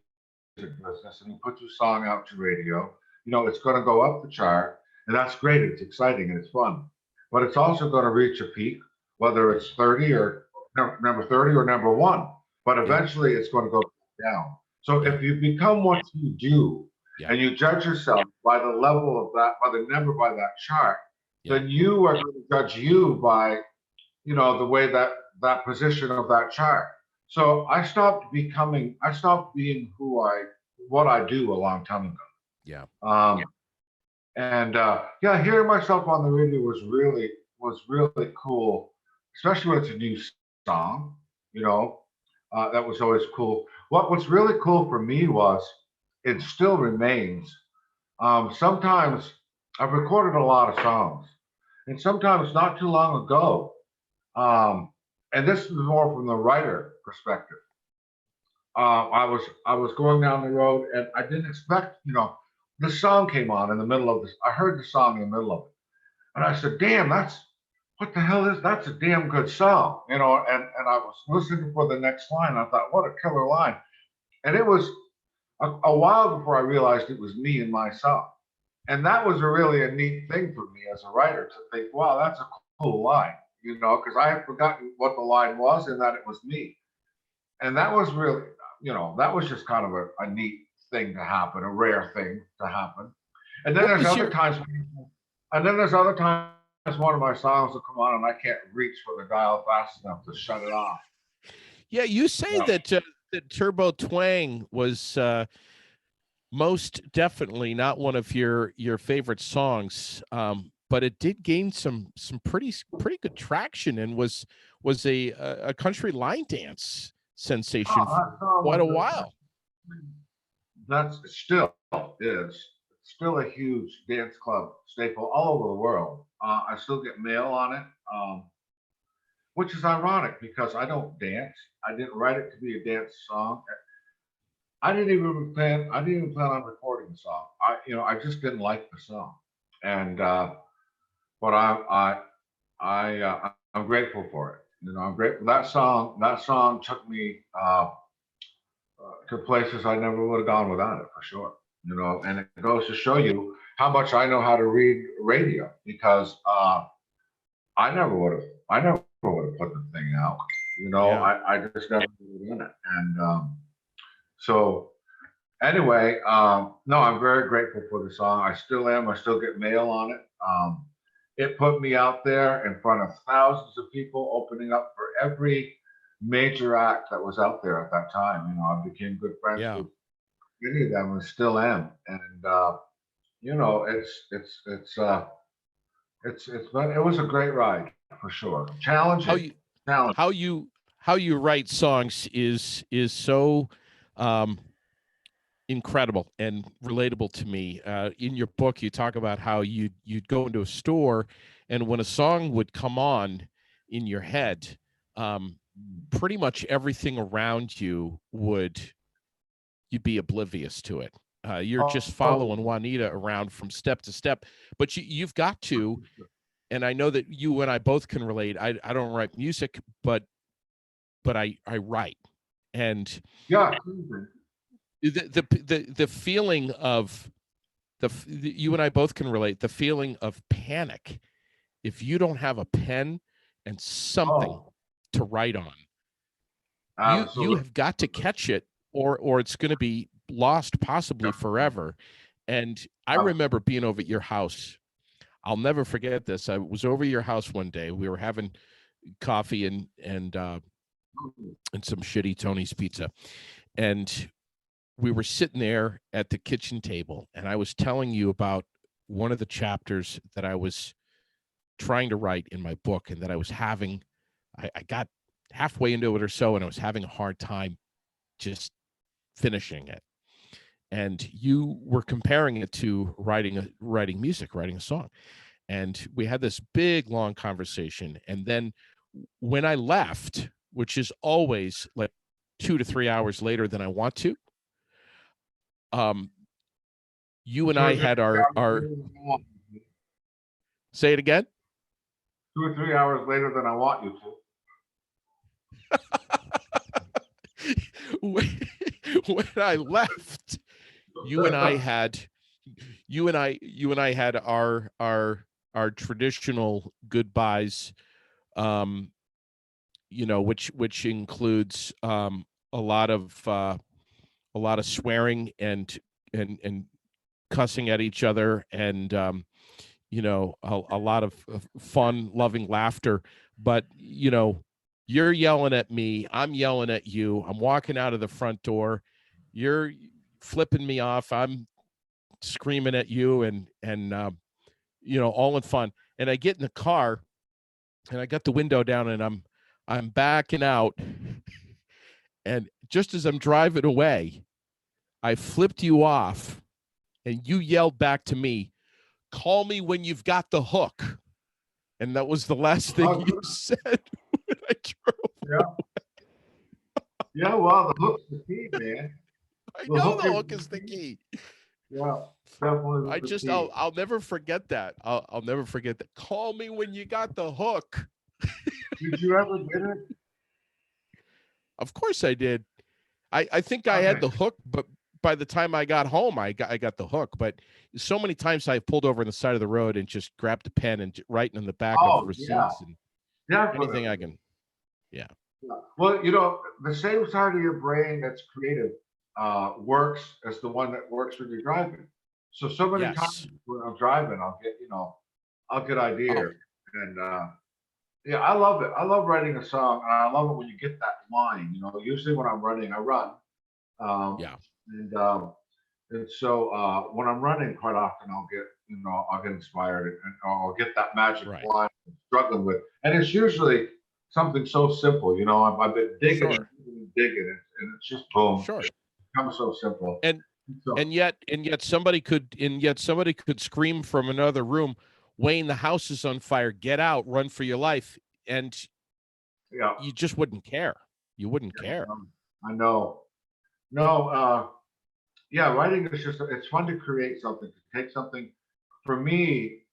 business and you put your song out to radio, it's going to go up the chart, and that's great. It's exciting and it's fun, but it's also going to reach a peak, whether it's 30 or number 30 or number one, but Yeah. eventually it's going to go down. So Yeah. if you become what you do, Yeah. and you judge yourself by the level of that, by the number by that chart, Yeah. then you are going to judge you by, you know, the way that that position of that chart. So I stopped being what I do a long time ago. Yeah. And yeah, hearing myself on the radio was really cool, especially when it's a new song. You know, that was always cool. What's really cool for me was, it still remains. Sometimes I've recorded a lot of songs, and sometimes not too long ago, um, and this is more from the writer perspective. I was going down the road, and I didn't expect, you know, the song came on in the middle of this. I heard the song in the middle of it, and I said, "Damn, that's what the hell is that's a damn good song," you know. And I was listening for the next line. I thought, "What a killer line!" And it was a while before I realized it was me and my song, and that was really a neat thing for me as a writer to think, "Wow, that's a cool line," you know, because I had forgotten what the line was and that it was me. And that was really, you know, that was just kind of a neat thing to happen, a rare thing to happen. And then What there's was other your times, and then there's other times one of my songs will come on and I can't reach for the dial fast enough to shut it off. Yeah, you say Yeah. that Turbo Twang was most definitely not one of your favorite songs, but it did gain some pretty good traction and was a country line dance sensation Oh, for that song quite a was while. that's still is still a huge dance club staple all over the world. I still get mail on it, which is ironic because I don't dance. I didn't write it to be a dance song. I didn't even plan on recording the song. You know, I just didn't like the song, and but I'm grateful for it. You know, I'm grateful. That song took me to places I never would have gone without it, for sure. You know, and it goes to show you how much I know how to read radio, because I never would have put the thing out. You know, Yeah. I just never would have done it, and so anyway, no, I'm very grateful for the song. I still am. I still get mail on it. It put me out there in front of thousands of people, opening up for every major act that was out there at that time. You know, I became good friends Yeah. with many of them, and still am. And you know, it was a great ride for sure. How Challenging, you challenging. how you how you write songs is so um incredible and relatable to me. In your book, you talk about how you'd go into a store, and when a song would come on in your head, um, pretty much everything around you would you'd be oblivious to it. You're just Oh, following Juanita around from step to step, but you've got to. And I know that you and I both can relate. I don't write music, but I write, and yeah. the feeling of you and I both can relate, the feeling of panic if you don't have a pen and something Oh, to write on. You absolutely. have got to catch it, or it's going to be lost, possibly forever. And I remember being over at your house. I'll never forget this. I was over at your house one day. We were having coffee and some shitty Tony's pizza, and we were sitting there at the kitchen table, and I was telling you about one of the chapters that I was trying to write in my book, and that I was having. I got halfway into it or so, and I was having a hard time just finishing it. And you were comparing it to writing music, writing a song. And we had this big long conversation. And then when I left, which is always like 2 to 3 hours later than I want to, um, you and Two I or three had hours our later than I want you to. say it again. 2 or 3 hours later than I want you to. when when I left, you and I had you and I had our traditional goodbyes, um, which includes a lot of swearing and cussing at each other, and a lot of fun, loving laughter. But you're yelling at me, I'm yelling at you, I'm walking out of the front door, you're flipping me off, I'm screaming at you, and all in fun. And I get in the car and I got the window down and I'm backing out. And just as I'm driving away, I flipped you off and you yelled back to me, "Call me when you've got the hook." And that was the last thing Oh, you said when I drove. yeah. Yeah, well, the hook's the key, man. I The know hook the is hook the is the key. key. Yeah, definitely the key. I'll never forget that. I'll never forget that. Call me when you got the hook. Did you ever get it? Of course I did. I think I had Okay. the hook, but by the time I got home, I got the hook. But so many times I pulled over on the side of the road and just grabbed a pen and writing in the back of Oh, yeah, receipts and anything I definitely. can. Yeah. Yeah. Well, the same side of your brain that's creative works as the one that works when you're driving. So many times Yes. when I'm driving, I'll get Oh, ideas, and yeah, I love it. I love writing a song, and I love it when you get that line. Usually when I'm running, I run, um, yeah. and um, and so when I'm running, quite often I'll get inspired, and I'll get that magic Right. line I'm struggling with, and it's usually something so simple. I've been digging and Sure. digging and digging, and it's just boom, Sure. it becomes so simple. And So and yet somebody could scream from another room, "Wayne, the house is on fire. Get out, run for your life." And yeah, you just wouldn't care. You wouldn't care. I know. No, yeah, writing is it's fun to create something, to take something. For me,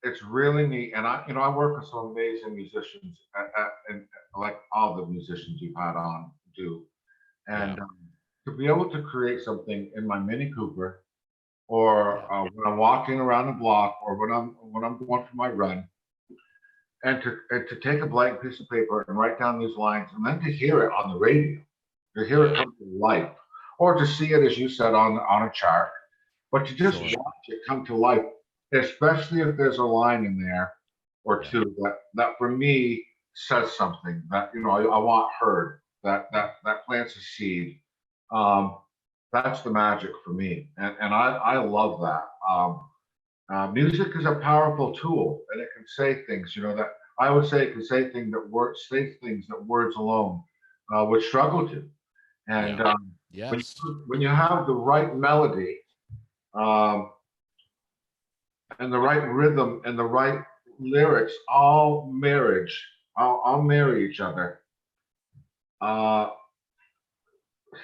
it's really neat, and I work with some amazing musicians, and like all the musicians you've had on do, Yeah. and to be able to create something in my Mini Cooper, or Yeah. when I'm walking around the block, or when I'm going for my run, and to take a blank piece of paper and write down these lines, and then to hear it on the radio, to hear it Yeah. come to life, or to see it, as you said, on a chart, but to just Sure. watch it come to life, especially if there's a line in there or Yeah. two that for me says something that I want heard, that plants a seed. Um, that's the magic for me, and I love that. Music is a powerful tool, and it can say things. That I would say it can say things that words alone would struggle to. And Yeah. when Yes. when you have the right melody, um, and the right rhythm and the right lyrics, all marry each other. Uh,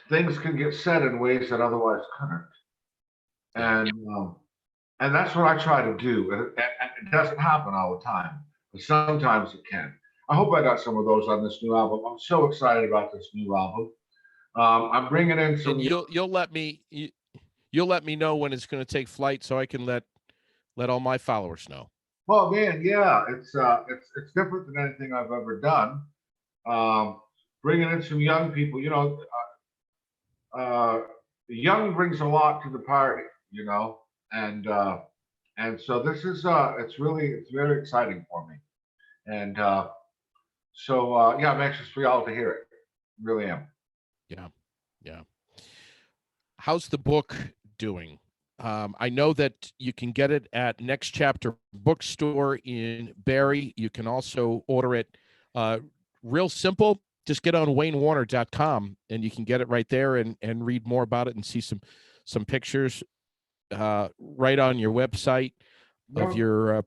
Things can get said in ways that otherwise couldn't, Yeah. and um, and that's what I try to do. And it doesn't happen all the time, but sometimes it can. I hope I got some of those on this new album. I'm so excited about this new album. I'm bringing in And some. you'll let me know when it's going to take flight so I can let all my followers know. Well, man, yeah, it's different than anything I've ever done. Um, Bringing in some young people. Uh, Young brings a lot to the party. And so this is it's very exciting for me. And yeah, I'm anxious for y'all to hear it. Really am. Yeah. Yeah. How's the book doing? I know that you can get it at Next Chapter Bookstore in Barrie. You can also order it real simple. Just get on waynewarner.com and you can get it right there and read more about it and see some pictures right on your website of Yeah. your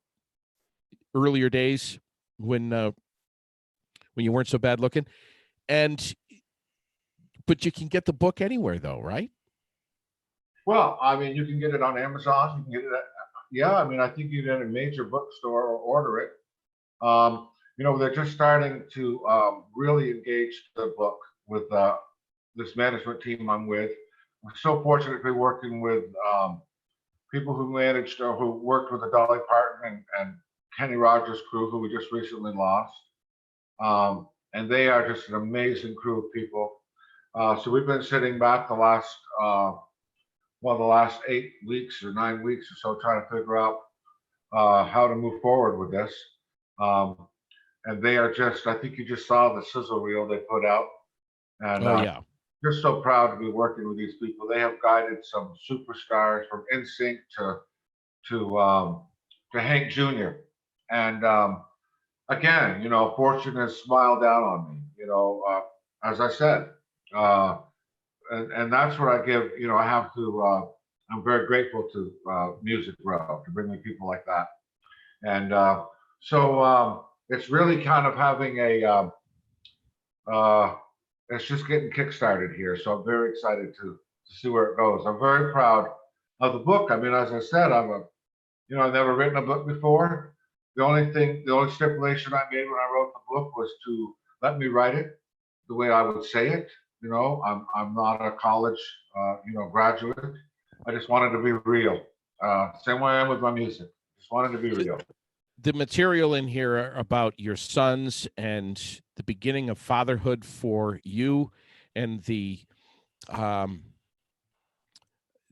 earlier days when you weren't so bad looking. But you can get the book anywhere though, right? Well, I mean, you can get it on Amazon. You can get it yeah. I mean, I think you can get a major bookstore or order it. They're just starting to really engage the book with this management team I'm with. We're so fortunate to be working with people who managed or who worked with the Dolly Parton and Kenny Rogers crew, who we just recently lost. and they are just an amazing crew of people. So we've been sitting back the last, the last 8 weeks or 9 weeks or so, trying to figure out how to move forward with this. And they are just, I think you just saw the sizzle reel they put out. And Oh yeah. just so proud to be working with these people. They have guided some superstars from NSYNC to Hank Jr. And again, fortune has smiled down on me. As I said, uh, and that's what I give. I have to. I'm very grateful to Music Row to bring me people like that. And it's really kind of having uh, it's just getting kickstarted here. So I'm very excited to see where it goes. I'm very proud of the book. I mean, as I said, I've never written a book before. The only stipulation I made when I wrote the book was to let me write it the way I would say it. I'm not a college, graduate. I just wanted to be real. Same way I am with my music. Just wanted to be real. The material in here about your sons and the beginning of fatherhood for you, and the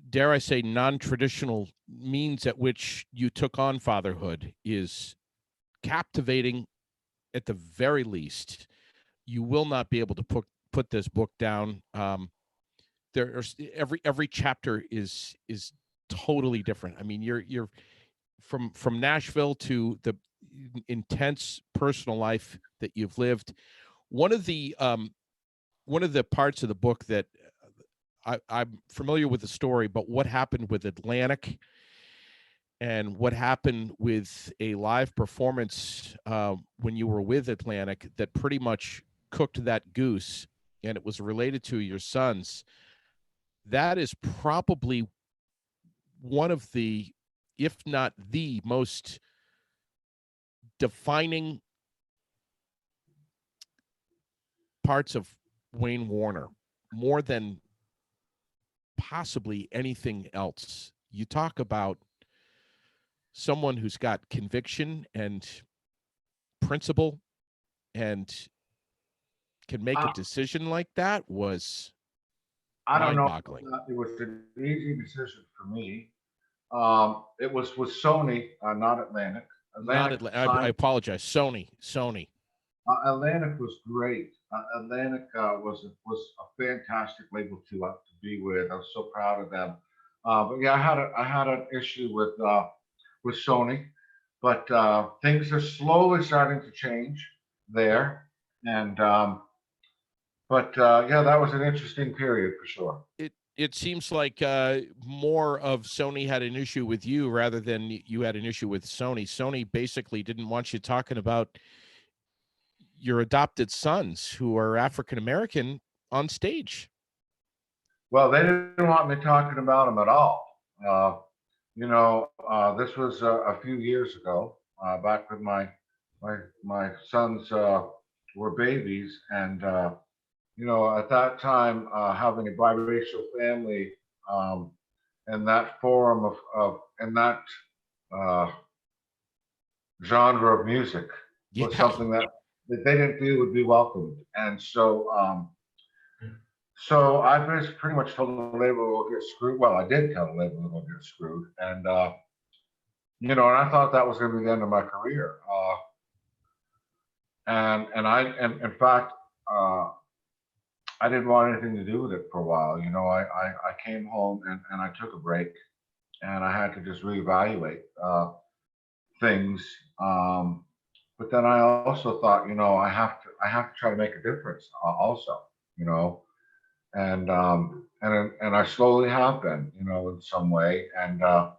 dare I say, non-traditional means at which you took on fatherhood is captivating at the very least. You will not be able to put this book down. There's every chapter is totally different. I mean, you're from Nashville to the intense personal life that you've lived. One of the parts of the book that I'm familiar with the story, but what happened with Atlantic and what happened with a live performance when you were with Atlantic that pretty much cooked that goose, and it was related to your sons. That is probably one of the, if not the most defining parts of Wayne Warner, more than possibly anything else. You talk about someone who's got conviction and principle and can make a decision like that was I don't know. mind-boggling. It was an easy decision for me. It was with Sony, not Atlantic. I apologize. Sony. Atlantic was great. Atlantic was a fantastic label to be with. I was so proud of them. But yeah, I had an issue with Sony, but things are slowly starting to change there. And yeah, that was an interesting period for sure. It seems like more of Sony had an issue with you rather than you had an issue with Sony. Sony basically didn't want you talking about your adopted sons who are African American on stage. Well, they didn't want me talking about them at all. This was a few years ago, back when my sons were babies, and at that time, having a biracial family in that forum in that uh, genre of music was something that they didn't feel would be welcomed, and so I pretty much told the label we'll get screwed. Well, I did tell the label we'll get screwed, and and I thought that was going to be the end of my career. And in fact, I didn't want anything to do with it for a while. I came home and I took a break, and I had to just reevaluate things. But then I also thought, I have to try to make a difference also, and I slowly have been, in some way, and I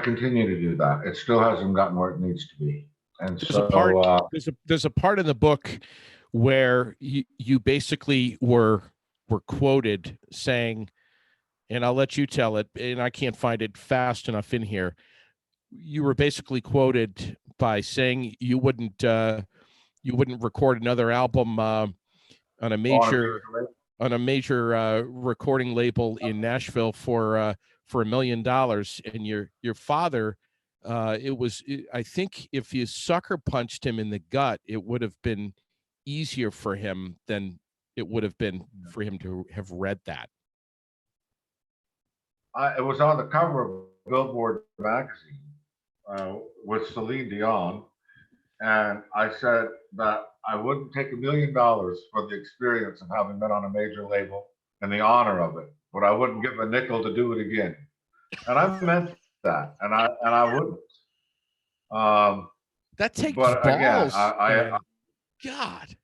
continue to do that. It still hasn't gotten where it needs to be. And there's a part in the book where you basically were quoted saying, and I'll let you tell it, and I can't find it fast enough in here. You were basically quoted by saying you wouldn't record another album on a major recording label in Nashville for $1 million, and your father I think if you sucker punched him in the gut, it would have been easier for him than it would have been for him to have read that. It was on the cover of Billboard magazine with Celine Dion, and I said that I wouldn't take $1 million for the experience of having been on a major label and the honor of it, but I wouldn't give a nickel to do it again. And I meant that, and I wouldn't. That takes But again, balls, man. God.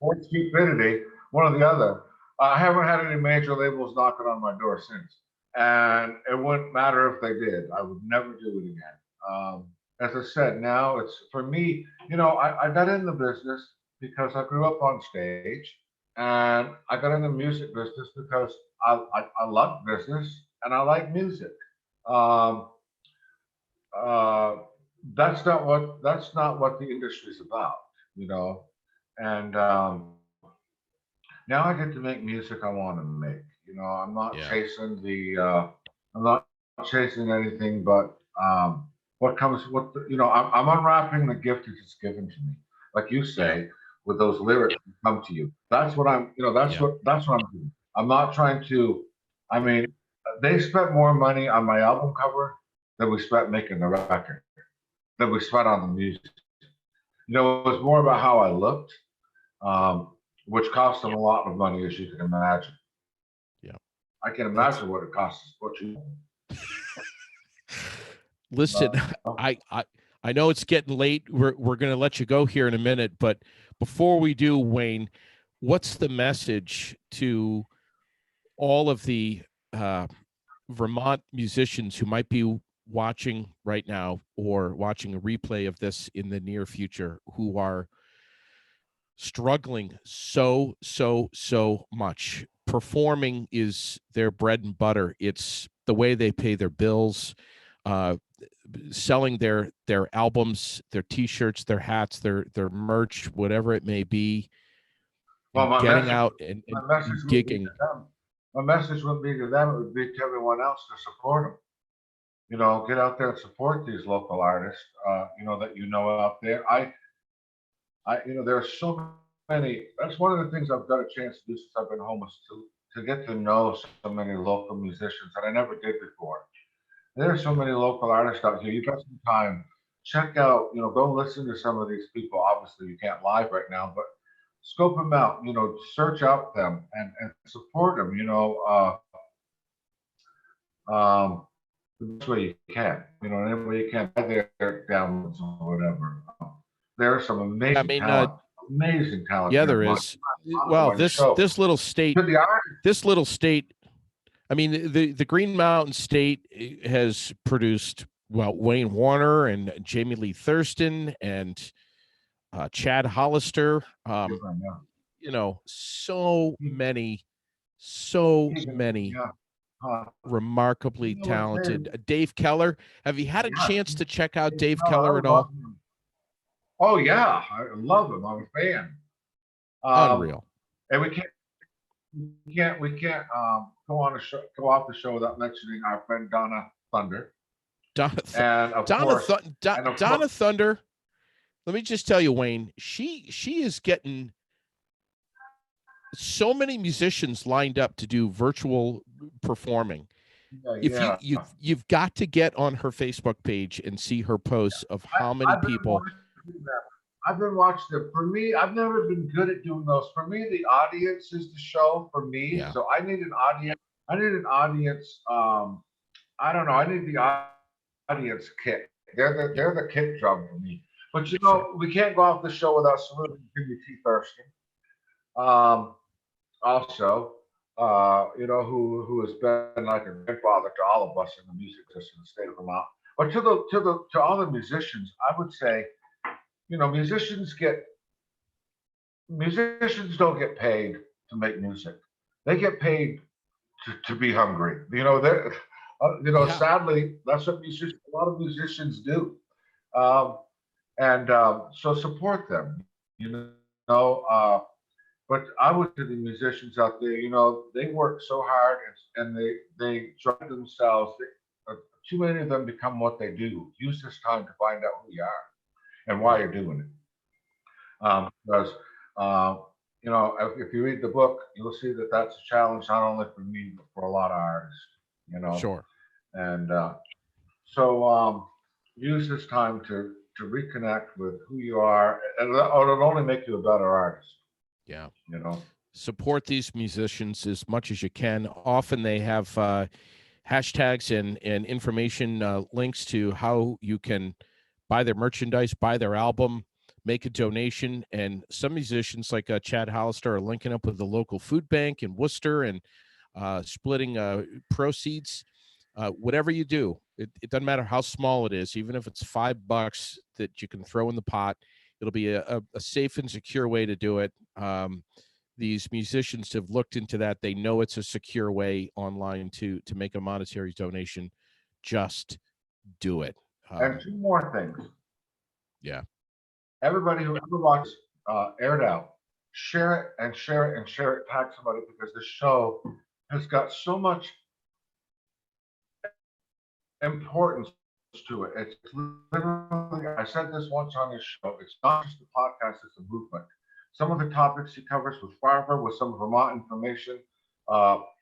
or stupidity, one or the other. I haven't had any major labels knocking on my door since, and it wouldn't matter if they did. I would never do it again. As I said, now it's for me. I got in the business because I grew up on stage, and I got in the music business because I love business and I like music. Um, uh, that's not what the industry's about, you know. And now I get to make music I want to make. I'm not Yeah. chasing I'm not chasing anything but what comes. I'm unwrapping the gift that is given to me, like you say, with those lyrics that come to you. That's what I'm. That's what I'm doing. I'm not trying to. I mean, they spent more money on my album cover than we spent making the record, than we spent on the music. It was more about how I looked, which cost them a lot of money, as you can imagine. Yeah. I can imagine what it costs. Listen, I know it's getting late. We're going to let you go here in a minute, but before we do, Wayne, what's the message to all of the Vermont musicians who might be watching right now or watching a replay of this in the near future, who are struggling so much? Performing is their bread and butter. It's the way they pay their bills. Selling their albums, their T-shirts, their hats, their merch, whatever it may be, Well, and getting out and gigging. My message would be to them. It would be to everyone else to support them. Get out there and support these local artists. That out there. There are so many. That's one of the things I've got a chance to do since I've been homeless, to get to know so many local musicians that I never did before. There are so many local artists out here. You've got some time. Check out, go listen to some of these people. Obviously, you can't live right now, but scope them out. Search out them and support them. The best way you can. Any way you can. Buy their downloads or whatever. There are some amazing talent. Amazing talent. Yeah, there is. Well, this little state. This little state. I mean, the Green Mountain State has produced, Wayne Warner and Jamie Lee Thurston and Chad Hollister. So many remarkably talented. Dave Keller. Have you had a chance to check out Dave Keller at all? Oh yeah, I love him. I'm a fan. Unreal. And we can't go off the show without mentioning our friend Donna Thunder. Donna Thunder. Let me just tell you, Wayne, she is getting so many musicians lined up to do virtual performing. You've got to get on her Facebook page and see her posts of how many people. I've been watching them. For me, I've never been good at doing those. For me, the audience is the show for me. Yeah. So I need an audience. I need the audience kick. They're the kick drum for me. But we can't go off the show without saluting Timothy Thurston. Also, who has been like a grandfather to all of us in the music business in the state of Vermont. But to all the musicians, I would say, musicians don't get paid to make music. They get paid to be hungry. Sadly, that's what a lot of musicians do. So support them, but I would to the musicians out there, they work so hard and they drive themselves too many of them become what they do. Use this time to find out who you are and why Right. you're doing it. Because you know, if you read the book, you'll see that that's a challenge not only for me but for a lot of artists. You know, Sure. and so use this time to reconnect with who you are, and it'll only make you a better artist. Yeah. You know. Support these musicians as much as you can. Often they have hashtags and information links to how you can buy their merchandise, buy their album, make a donation. And some musicians like Chad Hollister are linking up with the local food bank in Worcester and splitting proceeds. Whatever you do, it doesn't matter how small it is, even if it's $5 that you can throw in the pot, it'll be a safe and secure way to do it. These musicians have looked into that. They know it's a secure way online to make a monetary donation. Just do it. And two more things. Yeah. Everybody who ever watches Aired Out, share it and share it and share it. Tag somebody, because this show has got so much importance to it. It's literally, I said this once on this show, it's not just a podcast, it's a movement. Some of the topics he covers with Farber, with some Vermont information,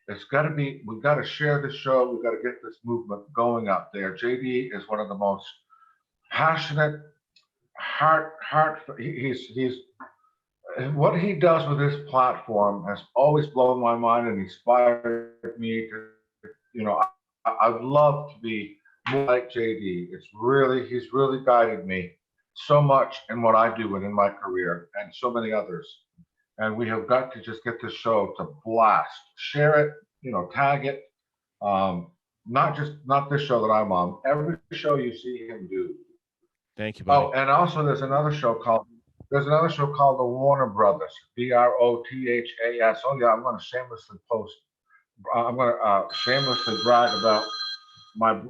it's got to be, we've got to share the show. We've got to get this movement going up there. JD is one of the most passionate, he's what he does with this platform has always blown my mind and inspired me to, you know, I'd love to be more like JD. He's really guided me so much in what I do and in my career, and so many others. And we have got to just get this show to blast. Share it, you know, tag it. Not this show that I'm on. Every show you see him do. Thank you, buddy. Oh, and also there's another show called the Warner Brothers, BROTHAS. Oh yeah, I'm going to shamelessly post. I'm going to shamelessly brag about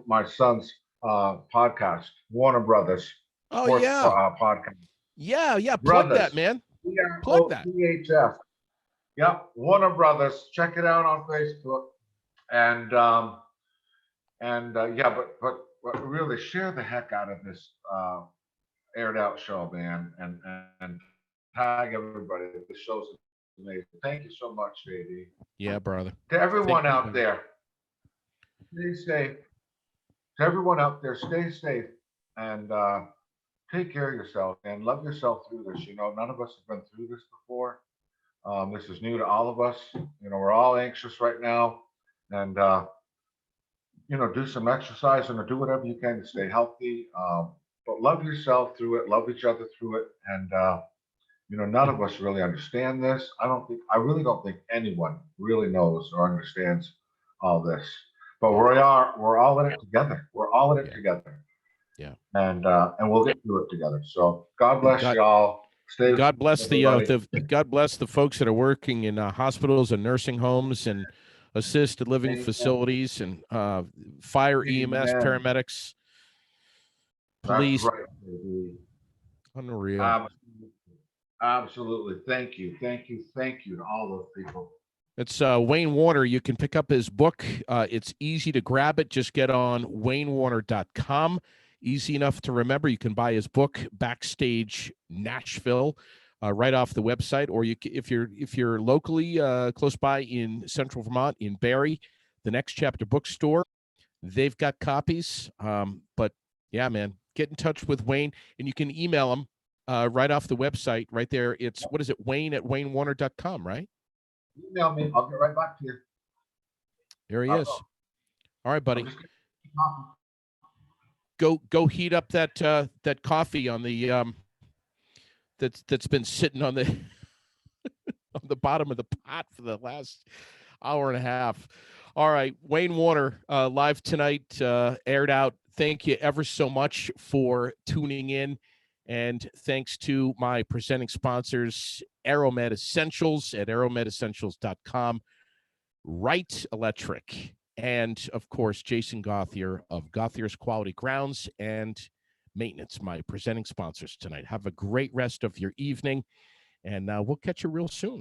my son's podcast, Warner Brothers. Oh Sports, yeah. podcast. Yeah. Plug Brothers. that, man. Plug that. BROTHS. Yep, Warner Brothers. Check it out on Facebook. And yeah, but really share the heck out of this Aired Out show, man, and tag everybody. The show's amazing. Thank you so much, JD. Yeah, brother. To everyone out you. there, stay safe. To everyone out there, stay safe and take care of yourself and love yourself through this. You know, none of us have been through this before. This is new to all of us. You know, we're all anxious right now, and you know, do some exercise and do whatever you can to stay healthy. But love yourself through it, love each other through it. And, you know, none of us really understand this. I really don't think anyone really knows or understands all this. But we're all in it together. We're all in it together. Yeah. And we'll get through it together. So God bless y'all. God bless God bless the folks that are working in hospitals and nursing homes and assisted living facilities and fire, EMS, paramedics, police. That's right. Unreal. Absolutely. Thank you to all those people. It's Wayne Warner. You can pick up his book. It's easy to grab it. Just get on waynewarner.com. Easy enough to remember. You can buy his book, Backstage Nashville, right off the website. Or if you're locally close by in Central Vermont, in Barrie, the Next Chapter Bookstore, they've got copies. But yeah, man, get in touch with Wayne, and you can email him right off the website. Right there, it's what is it? Wayne at waynewarner.com, right? Email me. I'll get right back to you. There he is. All right, buddy. Go heat up that coffee on the that's been sitting on the on the bottom of the pot for the last hour and a half. All right, Wayne Warner, live tonight, Aired Out. Thank you ever so much for tuning in, and thanks to my presenting sponsors, Aeromed Essentials at aeromedessentials.com, Wright Electric, and of course, Jason Gauthier of Gauthier's Quality Grounds and Maintenance, my presenting sponsors tonight. Have a great rest of your evening, and we'll catch you real soon.